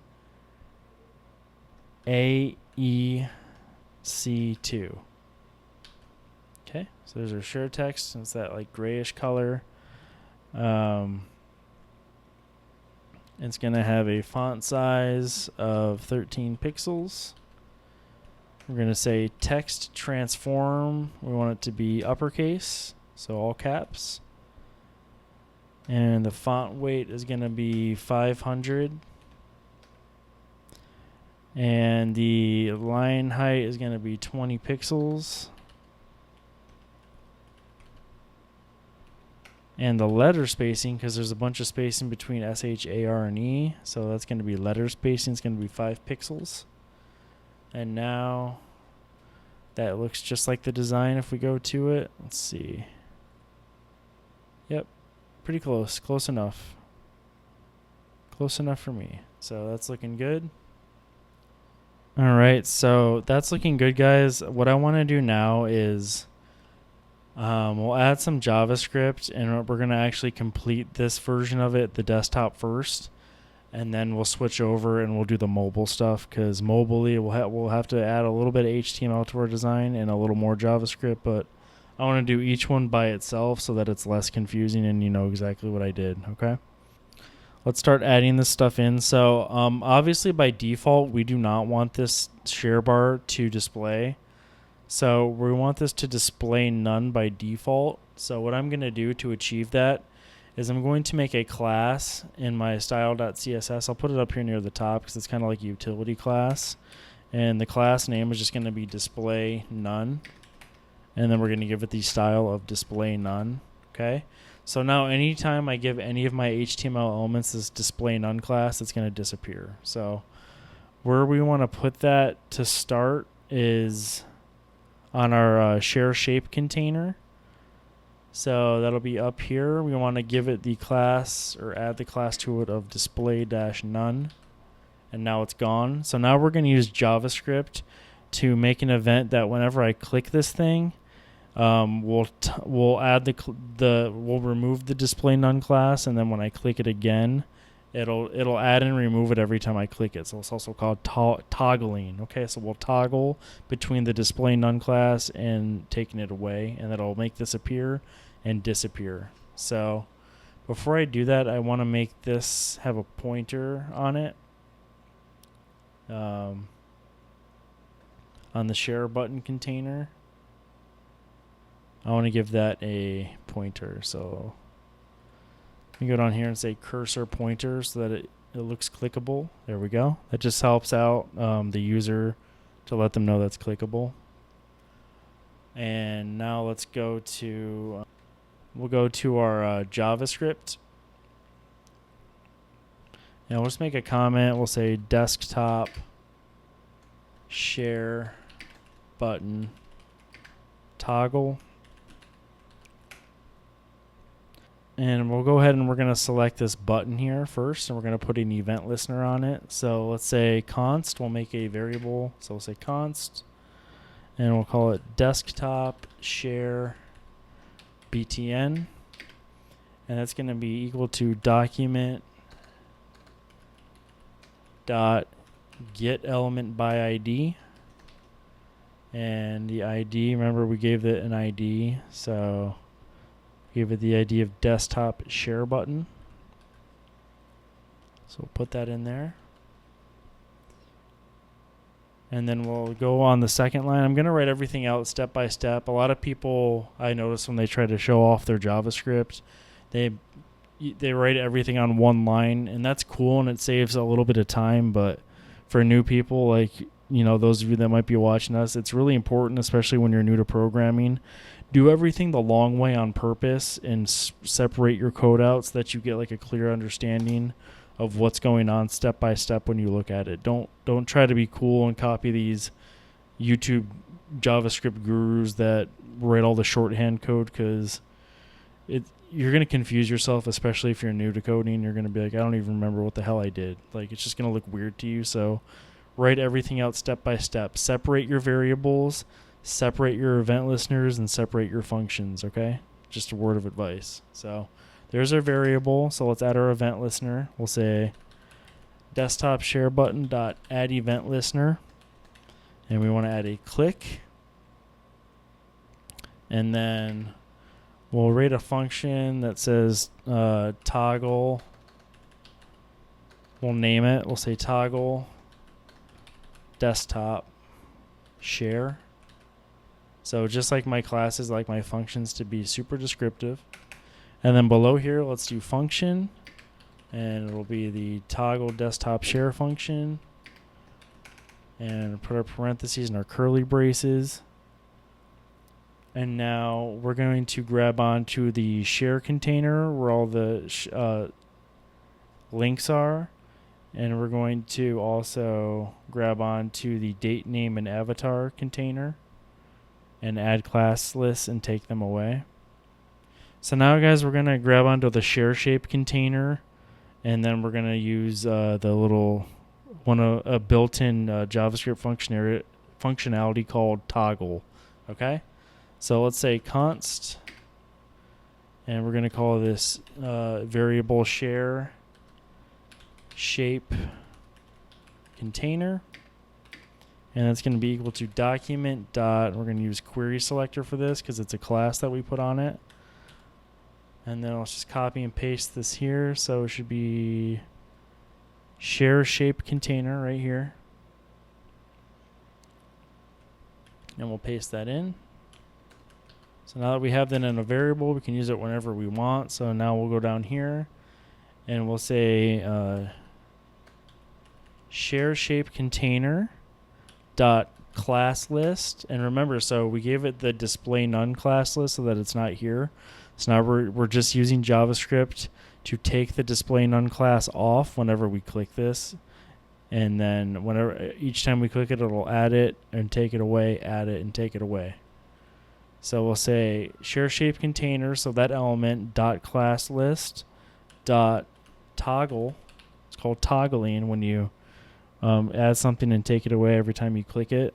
AEC2. Okay, so there's our share text, and it's that like grayish color. It's going to have a font size of 13 pixels. We're going to say text transform. We want it to be uppercase, so all caps. And the font weight is going to be 500. And the line height is going to be 20 pixels. And the letter spacing, because there's a bunch of spacing between S, H, A, R, and E, so that's going to be letter spacing. It's going to be 5 pixels. And now that looks just like the design if we go to it. Let's see. Yep, pretty close. Close enough. Close enough for me. So that's looking good. All right, so that's looking good, guys. What I want to do now is we'll add some JavaScript, and we're going to actually complete this version of it, the desktop first, and then we'll switch over and we'll do the mobile stuff, because mobilely we'll have to add a little bit of HTML to our design and a little more JavaScript, but I want to do each one by itself so that it's less confusing and you know exactly what I did, okay? Let's start adding this stuff in. So obviously by default, we do not want this share bar to display. So we want this to display none by default. So what I'm going to do to achieve that is I'm going to make a class in my style.css. I'll put it up here near the top because it's kind of like a utility class. And the class name is just going to be display none. And then we're going to give it the style of display none. Okay. So now anytime I give any of my HTML elements this display none class, it's going to disappear. So where we want to put that to start is on our share shape container. So that'll be up here. We want to give it the class or add the class to it of display-none. And now it's gone. So now we're going to use JavaScript to make an event that whenever I click this thing, we'll remove the display none class, and then when I click it again, it'll add and remove it every time I click it. So it's also called toggling. Okay, so we'll toggle between the display none class and taking it away, and that'll make this appear and disappear. So before I do that, I want to make this have a pointer on it. On the share button container, I want to give that a pointer. So you go down here and say cursor pointer so that it looks clickable. There we go. That just helps out the user to let them know that's clickable. And now let's go to, we'll go to our JavaScript. And we'll just make a comment. We'll say desktop share button toggle. And we'll go ahead and we're going to select this button here first, and we're going to put an event listener on it. So let's say const, we'll make a variable. So we'll say const, and we'll call it desktop share btn. And that's going to be equal to document dot get element by ID. And the ID, remember we gave it an ID, so give it the ID of desktop share button. So we'll put that in there. And then we'll go on the second line. I'm going to write everything out step by step. A lot of people, I notice when they try to show off their JavaScript, they write everything on one line, and that's cool and it saves a little bit of time. But for new people, like, you know, those of you that might be watching us, it's really important, especially when you're new to programming. Do everything the long way on purpose and separate your code out so that you get like a clear understanding of what's going on step by step when you look at it. Don't try to be cool and copy these YouTube JavaScript gurus that write all the shorthand code, because you're going to confuse yourself, especially if you're new to coding. You're going to be like, I don't even remember what the hell I did. Like, it's just going to look weird to you. So write everything out step by step. Separate your variables, separate your event listeners, and separate your functions, okay? Just a word of advice. So there's our variable. So let's add our event listener. We'll say desktop share button dot add event listener, and we want to add a click. And then we'll write a function that says toggle. We'll name it. We'll say toggle desktop share. So just like my classes, like my functions to be super descriptive. And then below here, let's do function, and it'll be the toggle desktop share function. And put our parentheses and our curly braces. And now we're going to grab onto the share container where all the links are. And we're going to also grab onto the date, name, and avatar container and add class lists and take them away. So now, guys, we're going to grab onto the share shape container, and then we're going to use the little a built-in JavaScript functionality called toggle. Okay? So let's say const, and we're going to call this variable share shape container, and that's going to be equal to document dot, we're going to use query selector for this because it's a class that we put on it. And then let's just copy and paste this here. So it should be share shape container right here, and we'll paste that in. So now that we have that in a variable, we can use it whenever we want. So now we'll go down here and we'll say share shape container dot class list. And remember, so we gave it the display none class list so that it's not here. So now we're just using JavaScript to take the display none class off whenever we click this. And then whenever each time we click it, it'll add it and take it away, add it and take it away. So we'll say share shape container, so that element dot class list dot toggle. It's called toggling when you add something and take it away every time you click it.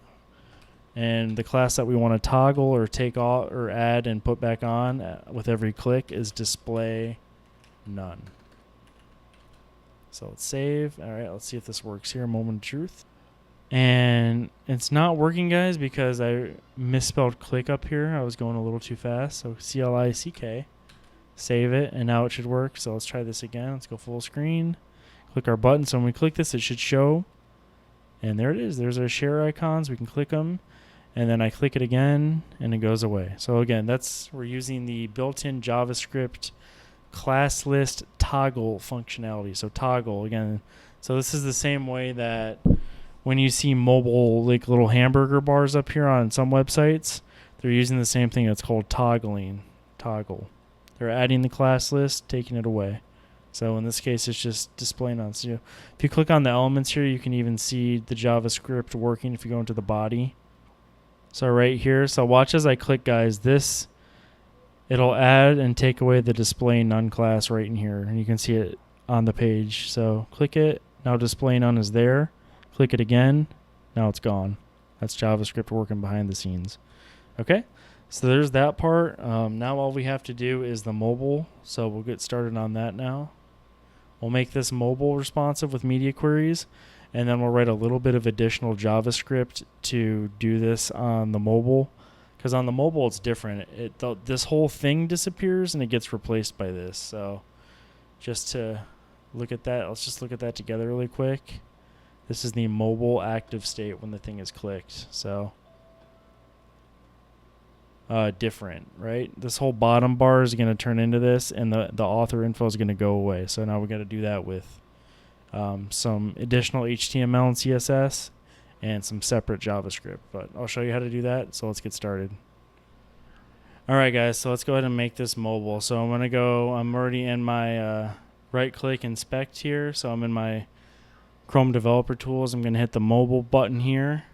And the class that we want to toggle or take off or add and put back on with every click is display none. So let's save. All right, let's see if this works here. Moment of truth. And it's not working, guys, because I misspelled click up here. I was going a little too fast. So CLICK. Save it, and now it should work. So let's try this again. Let's go full screen. Click our button. So when we click this, it should show. And there it is. There's our share icons. We can click them. And then I click it again, and it goes away. So again, we're using the built-in JavaScript class list toggle functionality. So toggle, again. So this is the same way that when you see mobile, like little hamburger bars up here on some websites, they're using the same thing. It's called toggling. Toggle. They're adding the class list, taking it away. So in this case, it's just displaying on. So if you click on the elements here, you can even see the JavaScript working if you go into the body. So right here, so watch as I click, guys. It'll add and take away the display none class right in here, and you can see it on the page. So click it. Now display none is there. Click it again. Now it's gone. That's JavaScript working behind the scenes. Okay, so there's that part. Now all we have to do is the mobile. So we'll get started on that now. We'll make this mobile responsive with media queries, and then we'll write a little bit of additional JavaScript to do this on the mobile. Because on the mobile, it's different. This whole thing disappears, and it gets replaced by this. So just to look at that, let's just look at that together really quick. This is the mobile active state when the thing is clicked. So different, right? This whole bottom bar is going to turn into this, and the author info is going to go away. So now we got to do that with some additional HTML and CSS and some separate JavaScript. But I'll show you how to do that. So let's get started. All right, guys. So let's go ahead and make this mobile. So I'm already in my right-click inspect here. So I'm in my Chrome Developer Tools. I'm going to hit the mobile button here.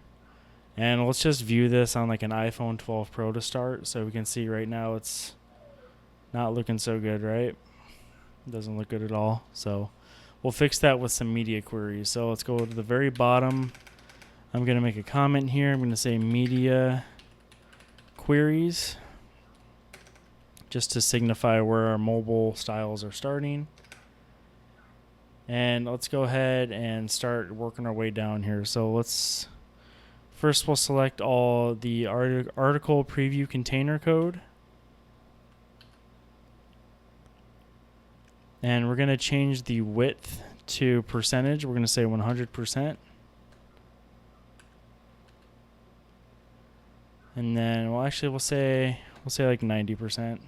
And let's just view this on like an iPhone 12 Pro to start. So we can see right now it's not looking so good, right? It doesn't look good at all. So we'll fix that with some media queries. So let's go to the very bottom. I'm going to make a comment here. I'm going to say media queries just to signify where our mobile styles are starting. And let's go ahead and start working our way down here. So first we'll select all the article preview container code. And we're going to change the width to percentage. We're going to say 100%. And then we'll say like 90%.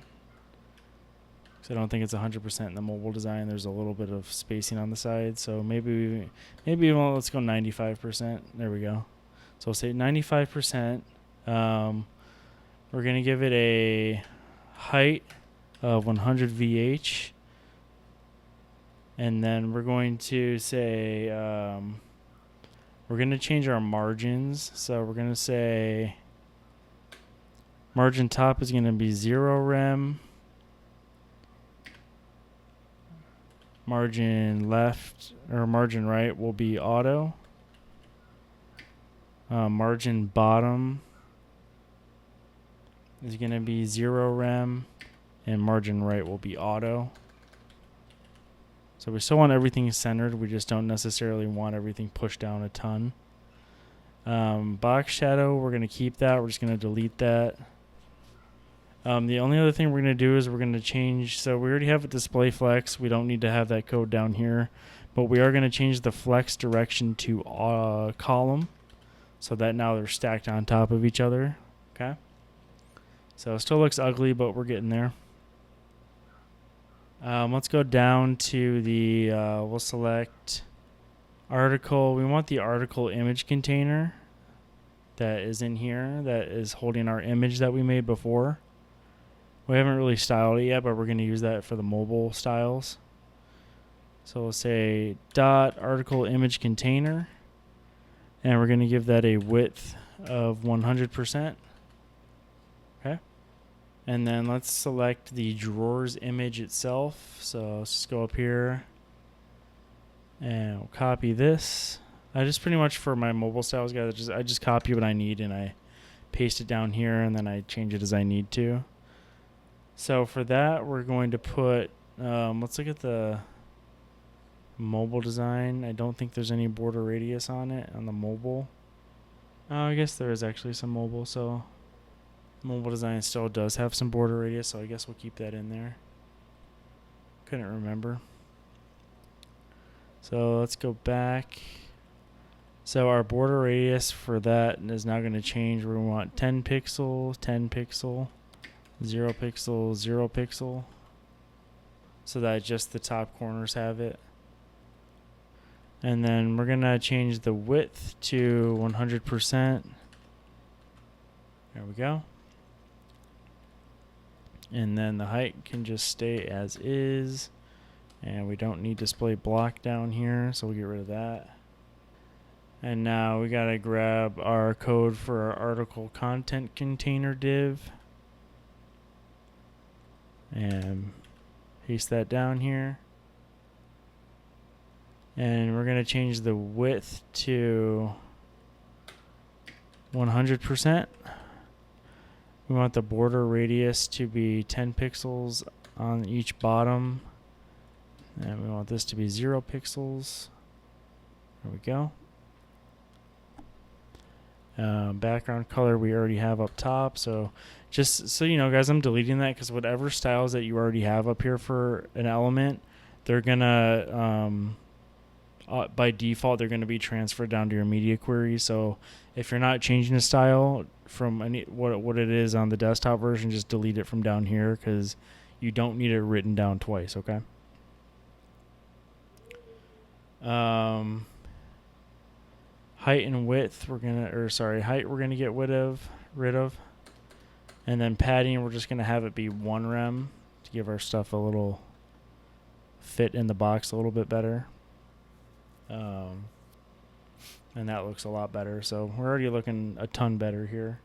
I don't think it's 100% in the mobile design. There's a little bit of spacing on the side, so maybe let's go 95%. There we go. So we'll say 95%. We're gonna give it a height of 100 VH, and then we're going to say we're gonna change our margins. So we're gonna say margin top is gonna be 0 rem. Margin left or margin right will be auto. Margin bottom is going to be 0 rem, and margin right will be auto. So we still want everything centered. We just don't necessarily want everything pushed down a ton. Box shadow, we're going to keep that. We're just going to delete that. The only other thing we're going to do is we're going to change. So we already have a display flex. We don't need to have that code down here. But we are going to change the flex direction to column, so that now they're stacked on top of each other. Okay. So it still looks ugly, but we're getting there. Let's go down to the, we'll select article. We want the article image container that is in here, that is holding our image that we made before. We haven't really styled it yet, but we're going to use that for the mobile styles. So we'll say dot article image container, and we're going to give that a width of 100%. Okay. And then let's select the drawers image itself. So let's just go up here and we'll copy this. I just pretty much, for my mobile styles guys, I just copy what I need and I paste it down here, and then I change it as I need to. So for that, we're going to put, let's look at the mobile design. I don't think there's any border radius on it on the mobile. Oh, I guess there is actually some mobile. So mobile design still does have some border radius, so I guess we'll keep that in there. Couldn't remember. So let's go back. So our border radius for that is now going to change. We want 10 pixel, 10 pixel. 0 pixel, 0 pixel, so that just the top corners have it. And then we're going to change the width to 100%. There we go. And then the height can just stay as is. And we don't need display block down here, so we'll get rid of that. And now we got to grab our code for our article content container div. And paste that down here. And we're going to change the width to 100%. We want the border radius to be 10 pixels on each bottom. And we want this to be 0 pixels. There we go. Background color we already have up top, so just so you know, guys, I'm deleting that because whatever styles that you already have up here for an element, they're gonna by default they're gonna be transferred down to your media query. So if you're not changing the style from what it is on the desktop version, just delete it from down here because you don't need it written down twice. Okay. Height and width height we're gonna get rid of, and then padding we're just gonna have it be 1 rem to give our stuff a little fit in the box a little bit better. And that looks a lot better, so we're already looking a ton better here.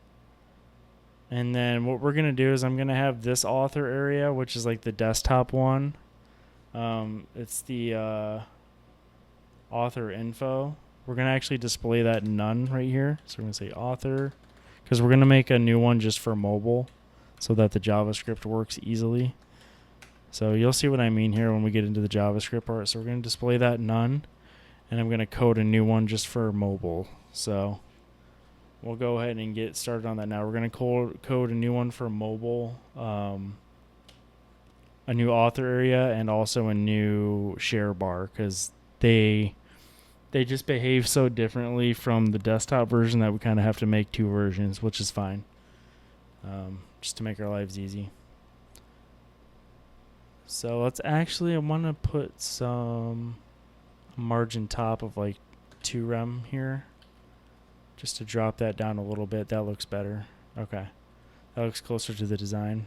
And then what we're gonna do is I'm gonna have this author area, which is like the desktop one. It's the author info. We're going to actually display that none right here. So we're going to say author, because we're going to make a new one just for mobile so that the JavaScript works easily. So you'll see what I mean here when we get into the JavaScript part. So we're going to display that none, and I'm going to code a new one just for mobile. So we'll go ahead and get started on that now. We're going to code a new one for mobile, a new author area, and also a new share bar, because they just behave so differently from the desktop version that we kind of have to make 2 versions, which is fine, just to make our lives easy. So let's actually, I want to put some margin top of like 2 rem here, just to drop that down a little bit. That looks better. Okay, that looks closer to the design.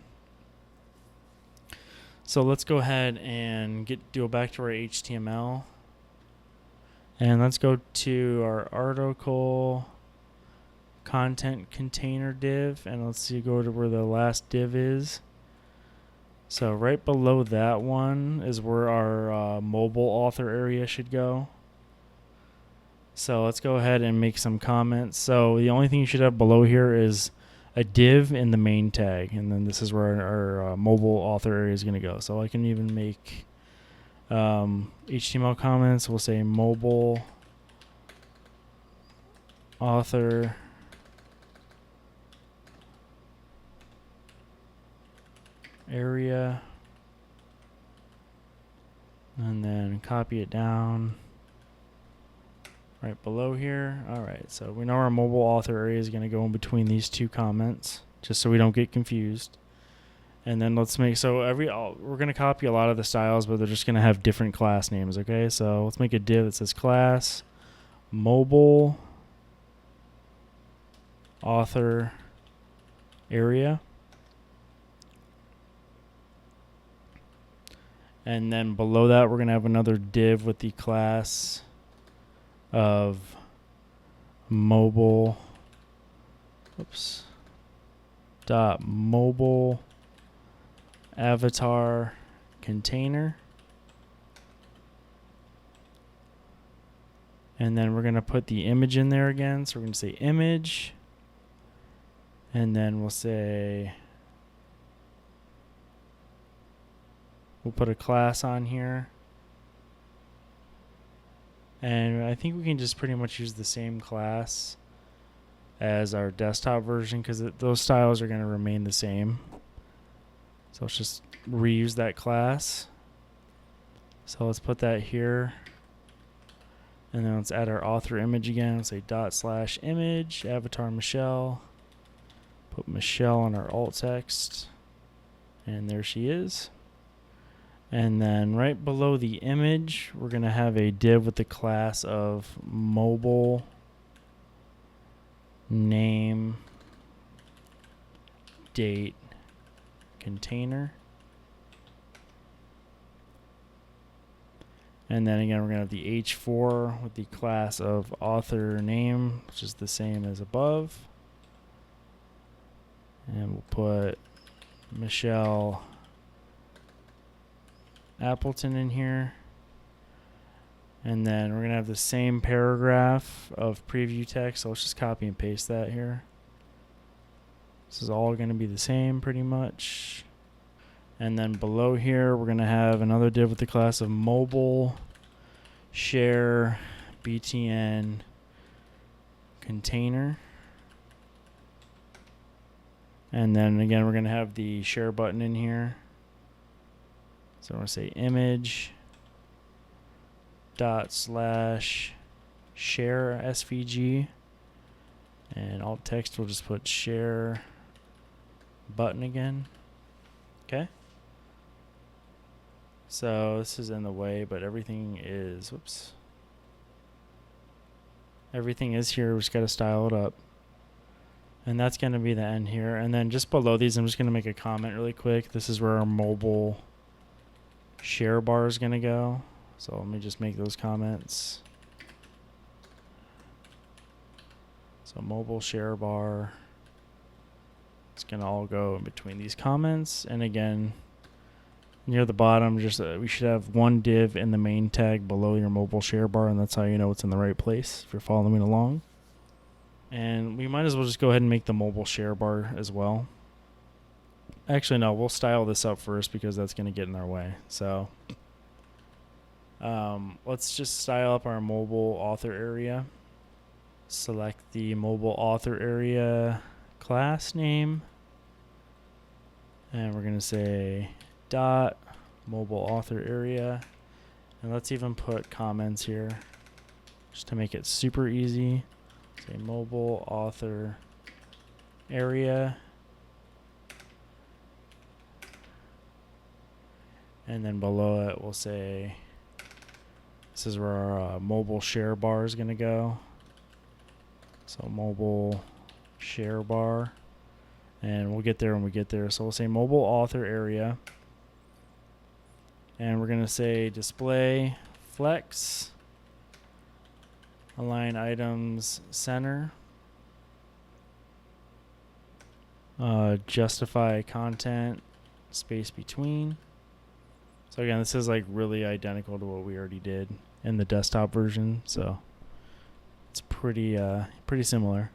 So let's go ahead and go back to our HTML, and let's go to our article content container div, and let's see, go to where the last div is. So right below that one is where our mobile author area should go. So let's go ahead and make some comments. So the only thing you should have below here is a div in the main tag, and then this is where our mobile author area is going to go. So I can even make HTML comments. We'll say mobile author area, and then copy it down right below here. Alright, so we know our mobile author area is going to go in between these 2 comments, just so we don't get confused. And then let's make, so we're going to copy a lot of the styles, but they're just going to have different class names, okay? So let's make a div that says class mobile author area. And then below that, we're going to have another div with the class of mobile, dot mobile avatar container. And then we're going to put the image in there again. So we're going to say image. And then we'll say, we'll put a class on here. And I think we can just pretty much use the same class as our desktop version, because those styles are going to remain the same. So let's just reuse that class. So let's put that here. And then let's add our author image again. Let's say /image, avatar Michelle. Put Michelle on our alt text. And there she is. And then right below the image, we're going to have a div with the class of mobile name date container. And then again, we're going to have the h4 with the class of author name, which is the same as above. And we'll put Michelle Appleton in here. And then we're going to have the same paragraph of preview text. So let's just copy and paste that here. This is all going to be the same pretty much. And then below here, we're going to have another div with the class of mobile share btn container. And then again, we're going to have the share button in here. So I'm going to say image /share svg, and alt text we'll just put share button again. Okay. So this is in the way, but everything is, everything is here. We just got to style it up. And that's going to be the end here. And then just below these, I'm just going to make a comment really quick. This is where our mobile share bar is going to go. So let me just make those comments. So mobile share bar, it's going to all go in between these comments. And again, near the bottom, just we should have one div in the main tag below your mobile share bar, and that's how you know it's in the right place if you're following along. And we might as well just go ahead and make the mobile share bar as well. Actually, no, we'll style this up first because that's going to get in our way. So let's just style up our mobile author area. Select the mobile author area class name. And we're going to say dot mobile author area. And let's even put comments here just to make it super easy. Say mobile author area. And then below it, we'll say this is where our mobile share bar is going to go. So mobile share bar. And we'll get there when we get there. So we'll say mobile author area. And we're going to say display flex, align items center, justify content, space between. So again, this is like really identical to what we already did in the desktop version. So it's pretty similar.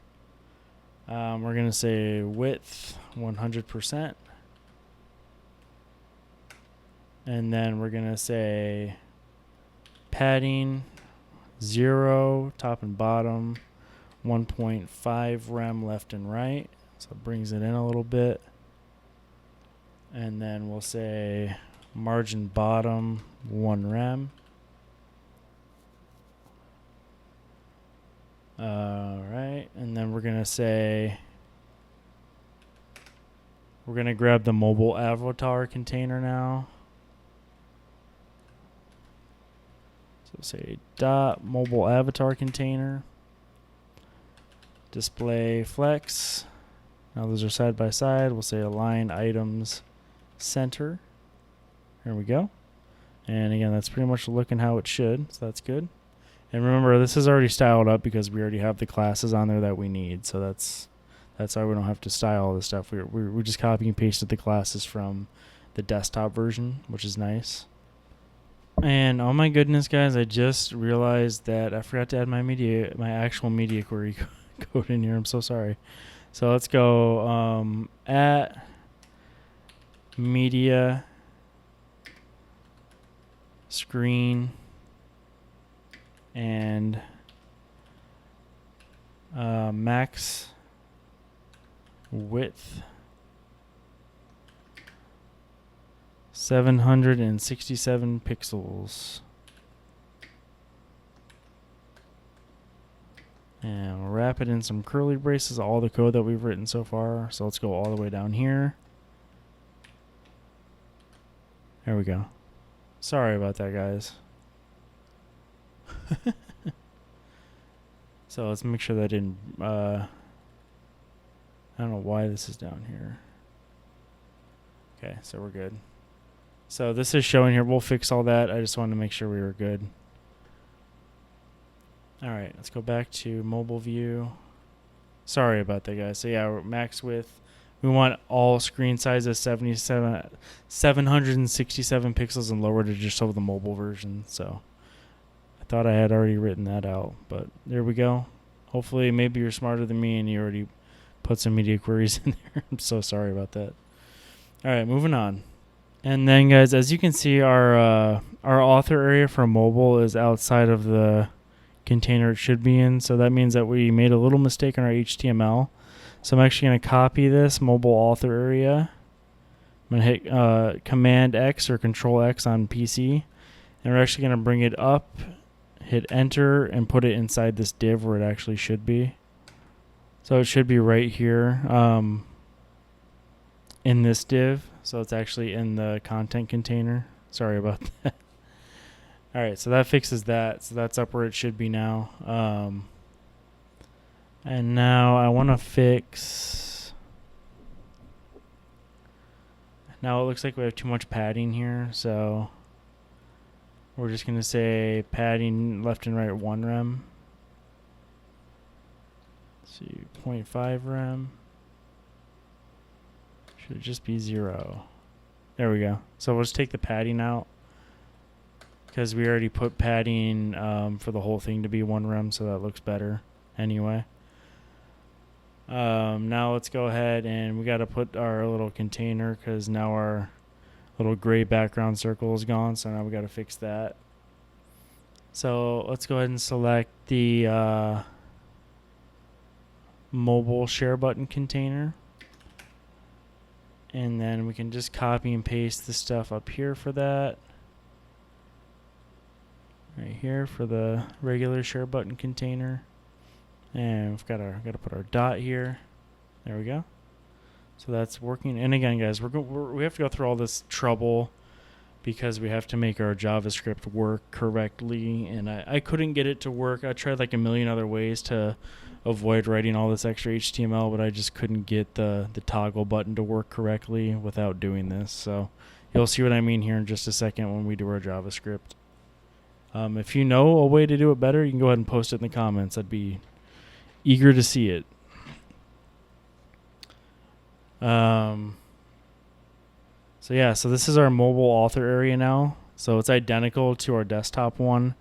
We're going to say width 100%. And then we're going to say padding 0, top and bottom, 1.5 rem left and right. So it brings it in a little bit. And then we'll say margin bottom 1 rem. Alright, and then we're going to say we're going to grab the mobile avatar container now. So say dot mobile avatar container, display flex. Now those are side by side. We'll say align items center. There we go. And again, that's pretty much looking how it should. So that's good. And remember, this is already styled up because we already have the classes on there that we need. So that's why we don't have to style all this stuff. We just copy and pasted the classes from the desktop version, which is nice. And oh my goodness, guys, I just realized that I forgot to add my actual media query code in here. I'm so sorry. So let's go at media screen and max width 767 pixels. And we'll wrap it in some curly braces, all the code that we've written so far. So let's go all the way down here. There we go. Sorry about that, guys. So let's make sure that didn't, I don't know why this is down here. Okay, so we're good. So this is showing here. We'll fix all that. I just wanted to make sure we were good. All right, let's go back to mobile view. Sorry about that, guys. So yeah, max width. We want all screen sizes 767 pixels and lower to just show the mobile version. So I thought I had already written that out, but there we go. Hopefully, maybe you're smarter than me and you already put some media queries in there. I'm so sorry about that. All right, moving on. And then, guys, as you can see, our author area for mobile is outside of the container it should be in. So that means that we made a little mistake in our HTML. So I'm actually going to copy this mobile author area. I'm going to hit Command X or Control X on PC. And we're actually going to bring it up, hit Enter, and put it inside this div where it actually should be. So it should be right here in this div. So it's actually in the content container. Sorry about that. All right, so that fixes that. So that's up where it should be now. And now I want to fix... Now it looks like we have too much padding here, so we're just going to say padding left and right 1 rem. Let's see, 0.5 rem. Should just be 0. There we go. So we'll just take the padding out because we already put padding for the whole thing to be 1 rem, so that looks better anyway. Now let's go ahead and we got to put our little container because now our little gray background circle is gone. So now we got to fix that. So let's go ahead and select the mobile share button container. And then we can just copy and paste the stuff up here for that. Right here for the regular share button container. And we've got to put our dot here. There we go. So that's working. And again, guys, we have to go through all this trouble because we have to make our JavaScript work correctly, and I couldn't get it to work. I tried like a million other ways to avoid writing all this extra HTML, but I just couldn't get the toggle button to work correctly without doing this. So you'll see what I mean here in just a second when we do our JavaScript. If you know a way to do it better, you can go ahead and post it in the comments. I'd be eager to see it. So yeah, so this is our mobile author area now. So it's identical to our desktop one.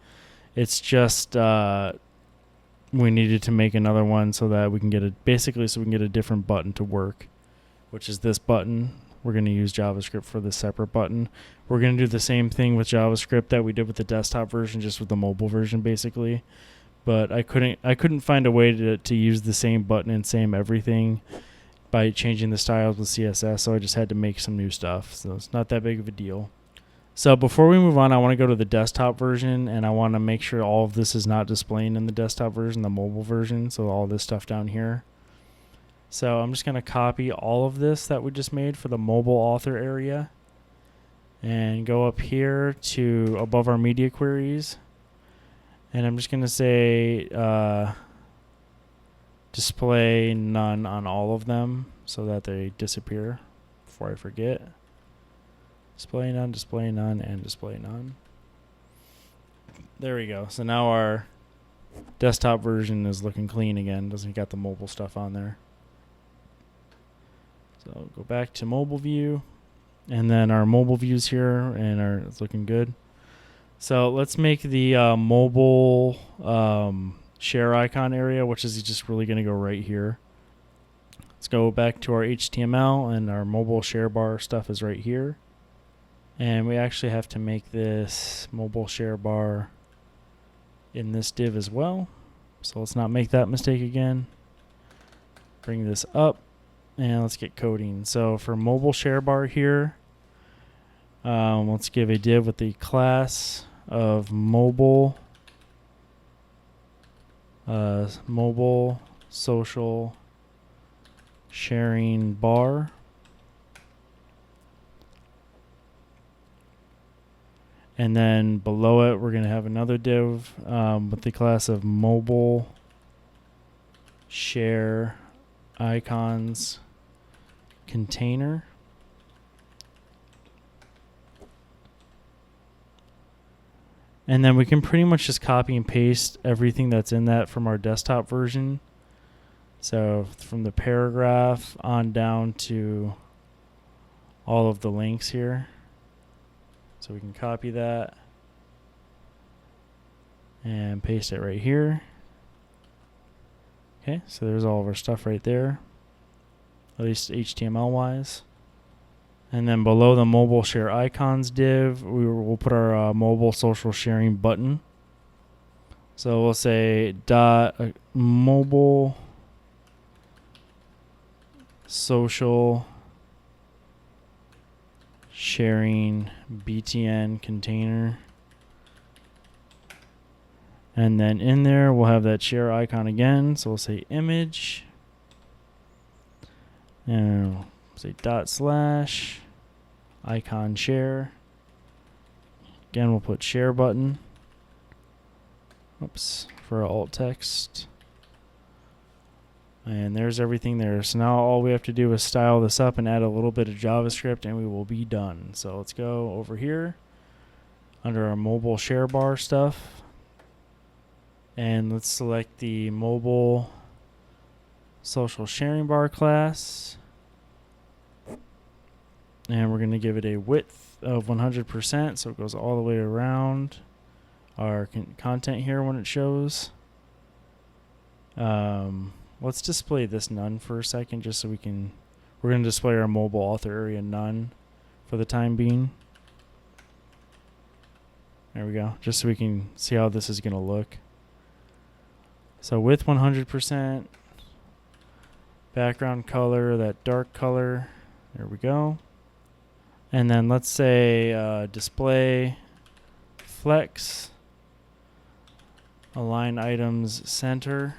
It's just we needed to make another one so that we can get a different button to work, which is this button. We're going to use JavaScript for this separate button. We're going to do the same thing with JavaScript that we did with the desktop version, just with the mobile version basically. But I couldn't find a way to use the same button and same everything by changing the styles with CSS, so I just had to make some new stuff. So it's not that big of a deal. So before we move on, I want to go to the desktop version, and I want to make sure all of this is not displaying in the desktop version, the mobile version, so all this stuff down here. So I'm just going to copy all of this that we just made for the mobile author area and go up here to above our media queries, and I'm just going to say display none on all of them so that they disappear before I forget. Display none, and display none. There we go. So now our desktop version is looking clean again. Doesn't got the mobile stuff on there. So go back to mobile view, and then our mobile views here, and it's looking good. So let's make the mobile share icon area, which is just really going to go right here. Let's go back to our HTML, and our mobile share bar stuff is right here. And we actually have to make this mobile share bar in this div as well. So let's not make that mistake again. Bring this up, and let's get coding. So for mobile share bar here, let's give a div with the class of mobile social sharing bar. And then below it, we're going to have another div with the class of mobile share icons container. And then we can pretty much just copy and paste everything that's in that from our desktop version. So from the paragraph on down to all of the links here. So we can copy that and paste it right here. Okay, so there's all of our stuff right there, at least HTML wise. And then below the mobile share icons div, we'll put our mobile social sharing button. So we'll say mobile social sharing btn container. And then in there, we'll have that share icon again. So we'll say image. And we'll say / icon share. Again, we'll put share button. Oops, for our alt text. And there's everything there. So now all we have to do is style this up and add a little bit of JavaScript, and we will be done. So let's go over here under our mobile share bar stuff. And let's select the mobile social sharing bar class. And we're going to give it a width of 100%, so it goes all the way around our content here when it shows. Let's display this none for a second, just so we're going to display our mobile author area none for the time being. There we go, just so we can see how this is going to look. So width 100%, background color, that dark color, there we go. And then let's say display flex, align items center,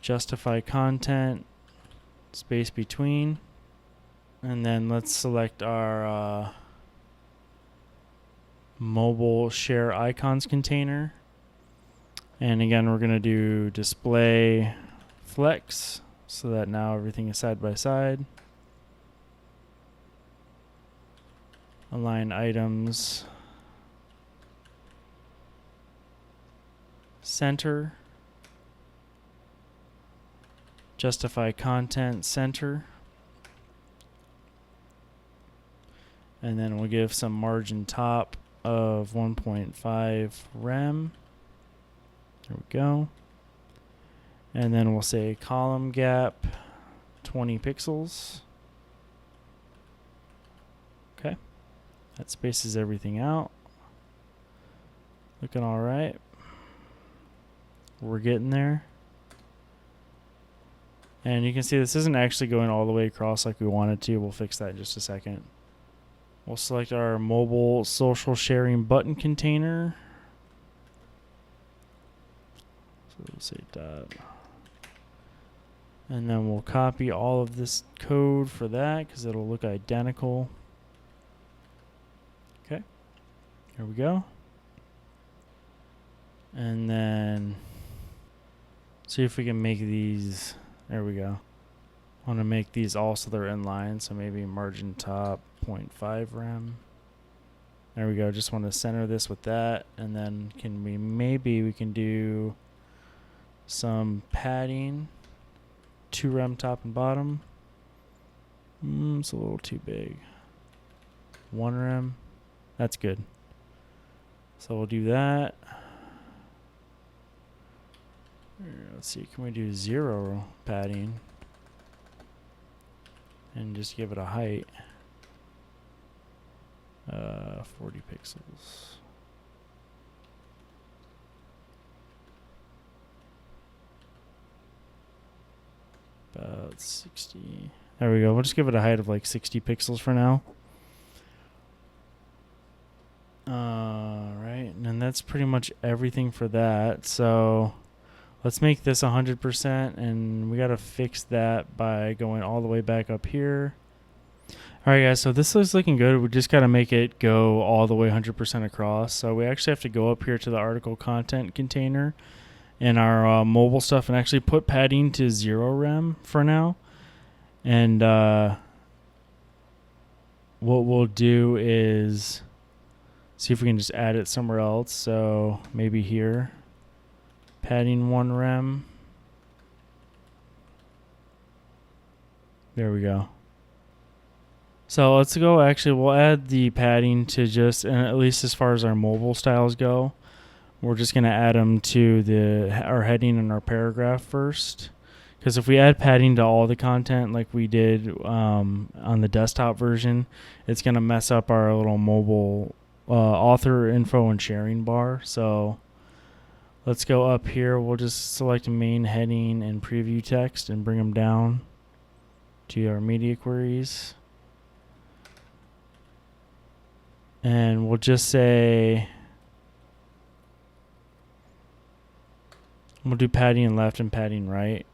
justify content, space between. And then let's select our mobile share icons container. And again, we're going to do display flex so that now everything is side by side. Align items center. Justify content center. And then we'll give some margin top of 1.5 rem. There we go. And then we'll say column gap 20 pixels. Okay. That spaces everything out. Looking all right. We're getting there. And you can see this isn't actually going all the way across like we wanted to. We'll fix that in just a second. We'll select our mobile social sharing button container. So we'll say dot. And then we'll copy all of this code for that because it'll look identical. Okay. Here we go. And then see if we can make these. There we go. I want to make these also they're inline, so maybe margin top 0.5 rem. There we go. Just want to center this with that, and then we can do some padding, 2 rem top and bottom. It's a little too big. 1 rem. That's good. So we'll do that. Let's see, can we do 0 padding and just give it a height? 40 pixels. About 60. There we go. We'll just give it a height of like 60 pixels for now. Alright, and then that's pretty much everything for that. So let's make this 100%, and we got to fix that by going all the way back up here. Alright guys, so this is looking good. We just got to make it go all the way 100% across. So we actually have to go up here to the article content container in our mobile stuff and actually put padding to 0 rem for now. And what we'll do is see if we can just add it somewhere else. So maybe here. Padding 1 rem. There we go. So let's go, actually we'll add the padding to just, and at least as far as our mobile styles go, we're just going to add them to our heading and our paragraph first. Because if we add padding to all the content like we did on the desktop version, it's going to mess up our little mobile author info and sharing bar. So let's go up here. We'll just select main heading and preview text and bring them down to our media queries. And we'll just say, we'll do padding left and padding right.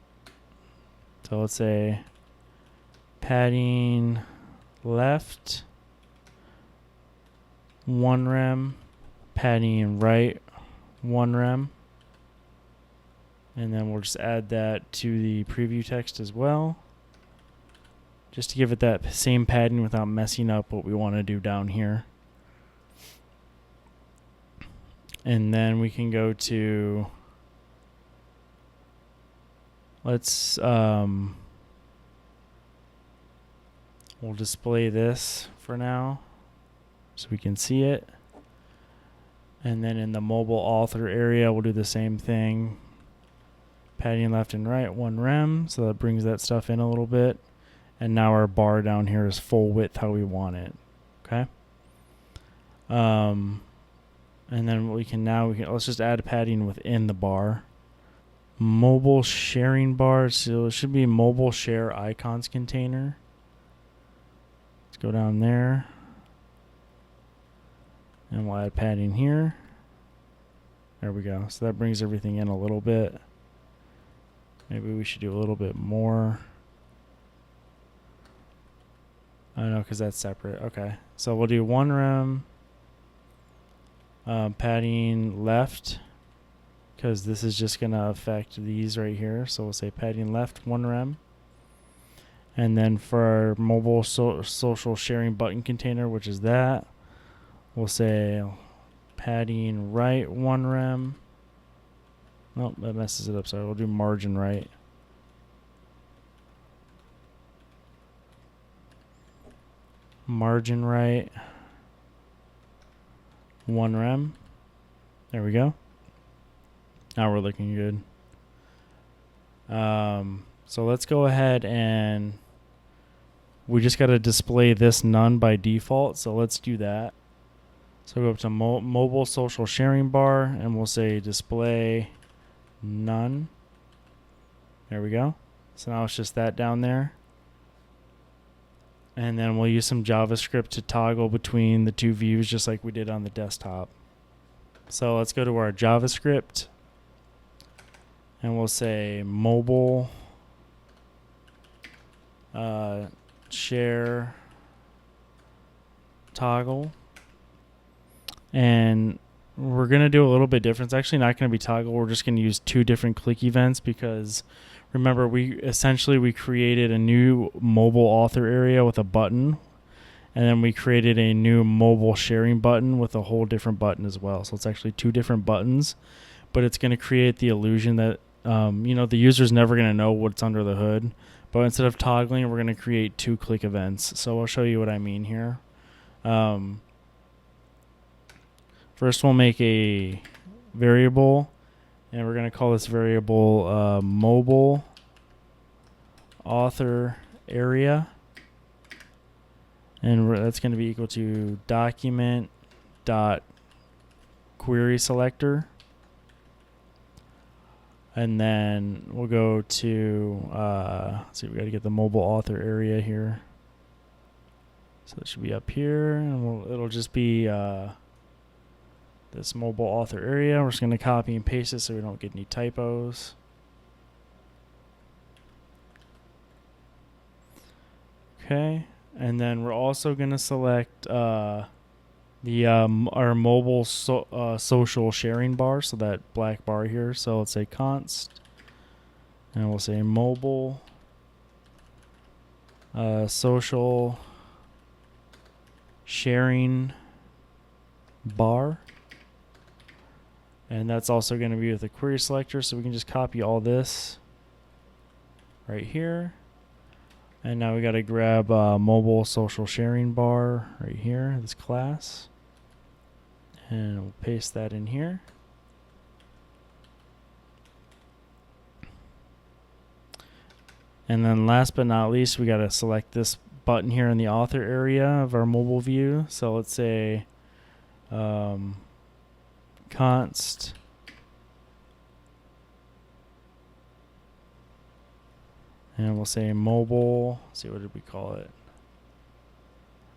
So let's say padding left 1 rem, padding right 1 rem. And then we'll just add that to the preview text as well, just to give it that same padding without messing up what we want to do down here. And then we can go to, let's, we'll display this for now so we can see it. And then in the mobile author area, we'll do the same thing. Padding left and right 1 rem, so that brings that stuff in a little bit. And now our bar down here is full width how we want it. Okay. And then let's just add padding within the bar. Mobile sharing bar, so it should be mobile share icons container. Let's go down there. And we'll add padding here. There we go. So that brings everything in a little bit. Maybe we should do a little bit more. I know, because that's separate. Okay, so we'll do 1 rem, padding left, because this is just going to affect these right here. So we'll say padding left 1 rem. And then for our mobile social sharing button container, which is that, we'll say padding right 1 rem. Oh, that messes it up. Sorry, we'll do margin right. Margin right 1 rem. There we go. Now we're looking good. So let's go ahead and we just got to display this none by default. So let's do that. So go up to mobile social sharing bar and we'll say display none. There we go. So now it's just that down there. And then we'll use some JavaScript to toggle between the two views just like we did on the desktop. So let's go to our JavaScript and we'll say mobile share toggle. And we're going to do a little bit different. It's actually not going to be toggle. We're just going to use 2 different click events because remember we created a new mobile author area with a button, and then we created a new mobile sharing button with a whole different button as well. So it's actually 2 different buttons, but it's going to create the illusion that the user's never going to know what's under the hood. But instead of toggling, we're going to create 2 click events. So I'll show you what I mean here. First, we'll make a variable, and we're going to call this variable mobile author area. And that's going to be equal to document dot query selector. And then we'll go to, let's see, we got to get the mobile author area here. So it should be up here, and it'll just be this mobile author area. We're just going to copy and paste it so we don't get any typos. Okay, and then we're also going to select our mobile social sharing bar, so that black bar here. So let's say const, and we'll say mobile social sharing bar. And that's also going to be with a query selector, so we can just copy all this right here. And now we got to grab mobile social sharing bar right here, this class. And we'll paste that in here. And then last but not least, we got to select this button here in the author area of our mobile view. So let's say const and we'll say mobile, let's see, what did we call it?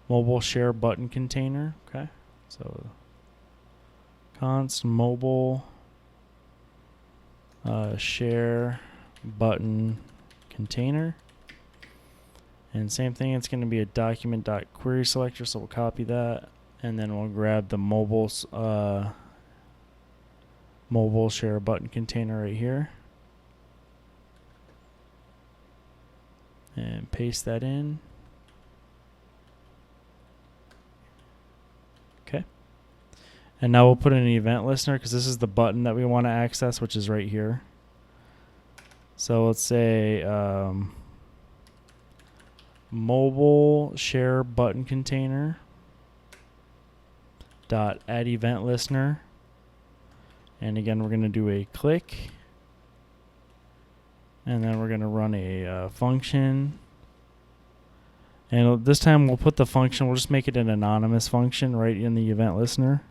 Mobile share button container. Okay, so const mobile share button container. And same thing, it's going to be a document.query selector, so we'll copy that, and then we'll grab the mobile share button container right here and paste that in. Okay, and now we'll put in an event listener because this is the button that we want to access, which is right here. So let's say mobile share button container dot add event listener, and again we're going to do a click, and then we're going to run a function, and this time we'll put the function, we'll just make it an anonymous function right in the event listener,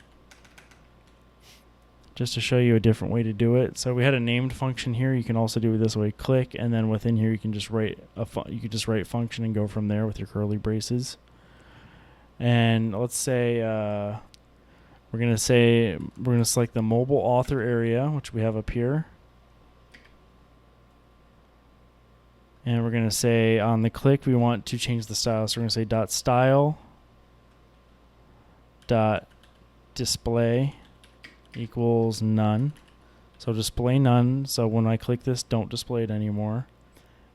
just to show you a different way to do it. So we had a named function here. You can also do it this way: click, and then within here you can just write write function and go from there with your curly braces. And let's say we're gonna select the mobile author area, which we have up here. And we're going to say on the click we want to change the style. So we're going to say dot style dot display equals none. So display none. So when I click this, don't display it anymore.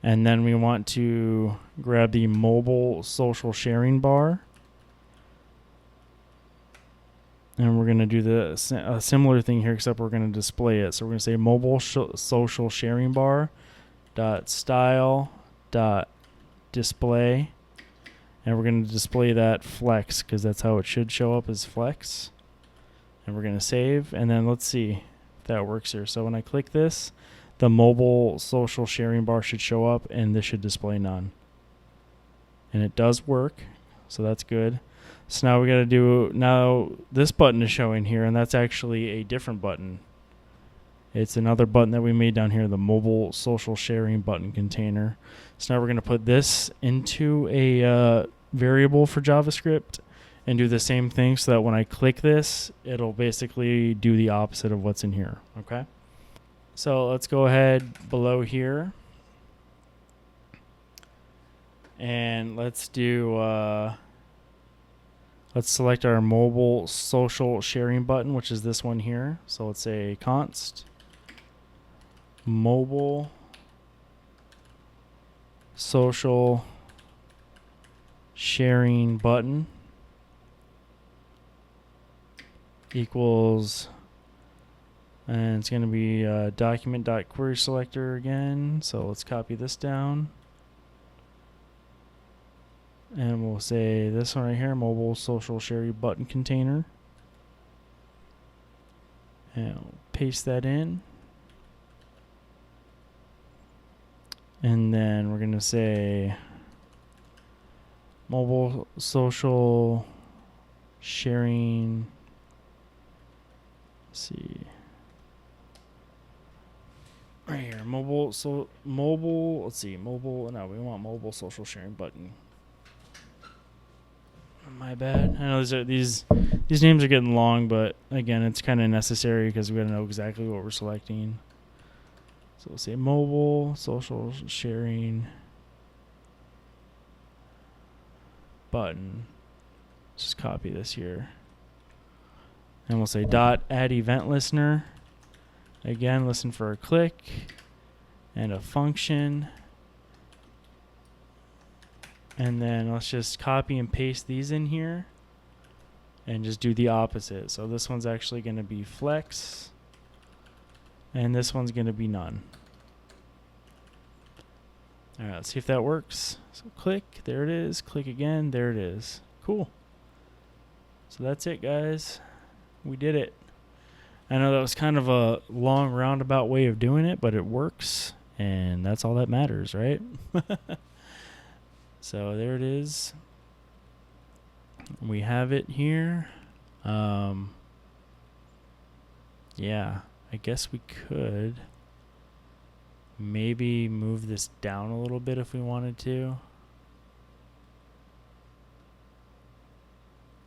And then we want to grab the mobile social sharing bar. And we're going to do a similar thing here, except we're going to display it. So we're going to say mobile social sharing bar dot style dot display. And we're going to display that flex, because that's how it should show up, as flex. And we're going to save. And then let's see if that works here. So when I click this, the mobile social sharing bar should show up, and this should display none. And it does work, so that's good. So now we got to do, now this button is showing here, and that's actually a different button. It's another button that we made down here, the mobile social sharing button container. So now we're going to put this into a variable for JavaScript and do the same thing, so that when I click this, it'll basically do the opposite of what's in here. Okay. So let's go ahead below here, and let's do, let's select our mobile social sharing button, which is this one here. So let's say const mobile social sharing button equals, and it's going to be document.query selector again. So let's copy this down. And we'll say this one right here, mobile social sharing button container. And we'll paste that in. And then we're going to say mobile social sharing. Let's see. Right here, mobile, let's see, mobile, no, we want mobile social sharing button. My bad. I know these names are getting long, but again, it's kind of necessary because we got to know exactly what we're selecting. So we'll say mobile social sharing button. Let's just copy this here. And we'll say dot add event listener. Again, listen for a click and a function. And then let's just copy and paste these in here and just do the opposite. So this one's actually going to be flex, and this one's going to be none. All right, let's see if that works. So click, there it is. Click again, there it is. Cool. So that's it, guys. We did it. I know that was kind of a long roundabout way of doing it, but it works, and that's all that matters, right? So there it is. We have it here. Yeah, I guess we could maybe move this down a little bit if we wanted to.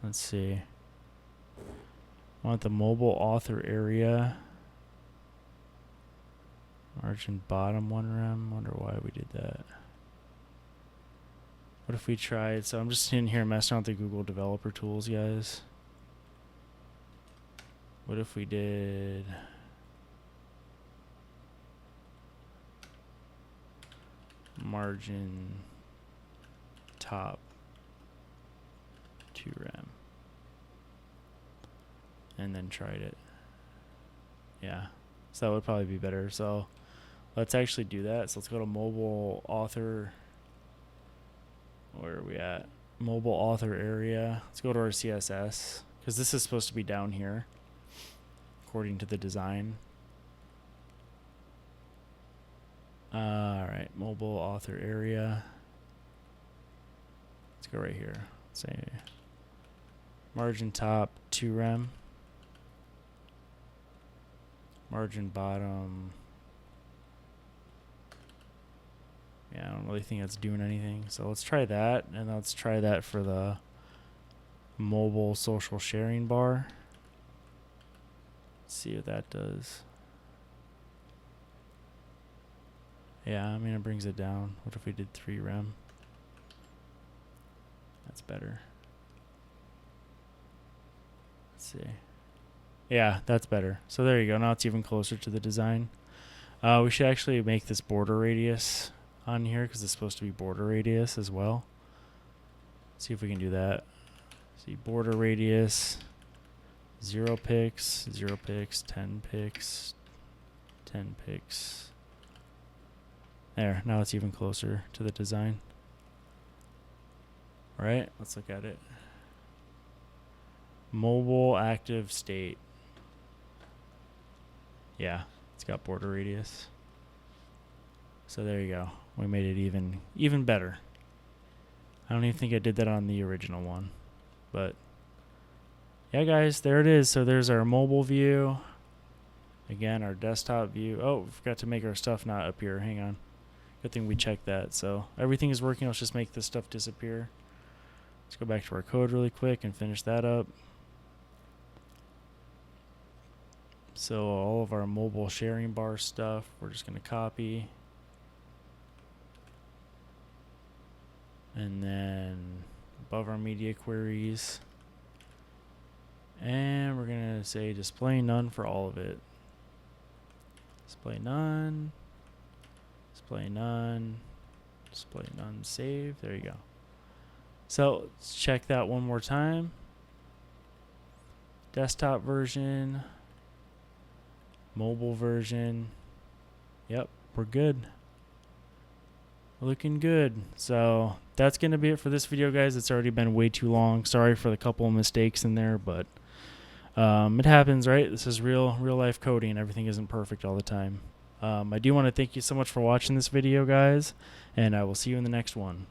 Let's see. I want the mobile author area. Margin bottom 1 rem. Wonder why we did that. What if we tried, so I'm just in here messing around with the Google developer tools, guys. What if we did margin top 2 rem and then tried it? Yeah, so that would probably be better. So let's actually do that. So let's go to mobile author. Where are we at? Mobile author area. Let's go to our CSS, because this is supposed to be down here according to the design. Alright, mobile author area. Let's go right here. Let's say margin top 2 rem. Margin bottom. Yeah, I don't really think that's doing anything. So let's try that, and let's try that for the mobile social sharing bar. Let's see what that does. Yeah, I mean, it brings it down. What if we did 3 rem? That's better. Let's see. Yeah, that's better. So there you go. Now it's even closer to the design. We should actually make this border radius on here because it's supposed to be border radius as well. See if we can do that. See, border radius, 0 pixels, 0 pixels, 10 pixels, 10 pixels. There, now it's even closer to the design. All right, let's look at it. Mobile active state. Yeah, it's got border radius. So there you go. We made it even better. I don't even think I did that on the original one. But yeah, guys, there it is. So there's our mobile view. Again, our desktop view. Oh, we forgot to make our stuff not appear. Hang on. Good thing we checked that. So everything is working. Let's just make this stuff disappear. Let's go back to our code really quick and finish that up. So all of our mobile sharing bar stuff, we're just going to copy. And then above our media queries. And we're going to say display none for all of it. Display none. Display none. Display none. Save. There you go. So let's check that one more time. Desktop version. Mobile version. Yep, we're good. Looking good. So that's going to be it for this video, guys. It's already been way too long. Sorry for the couple of mistakes in there, but it happens, right? This is real life coding. Everything isn't perfect all the time. I do want to thank you so much for watching this video, guys, and I will see you in the next one.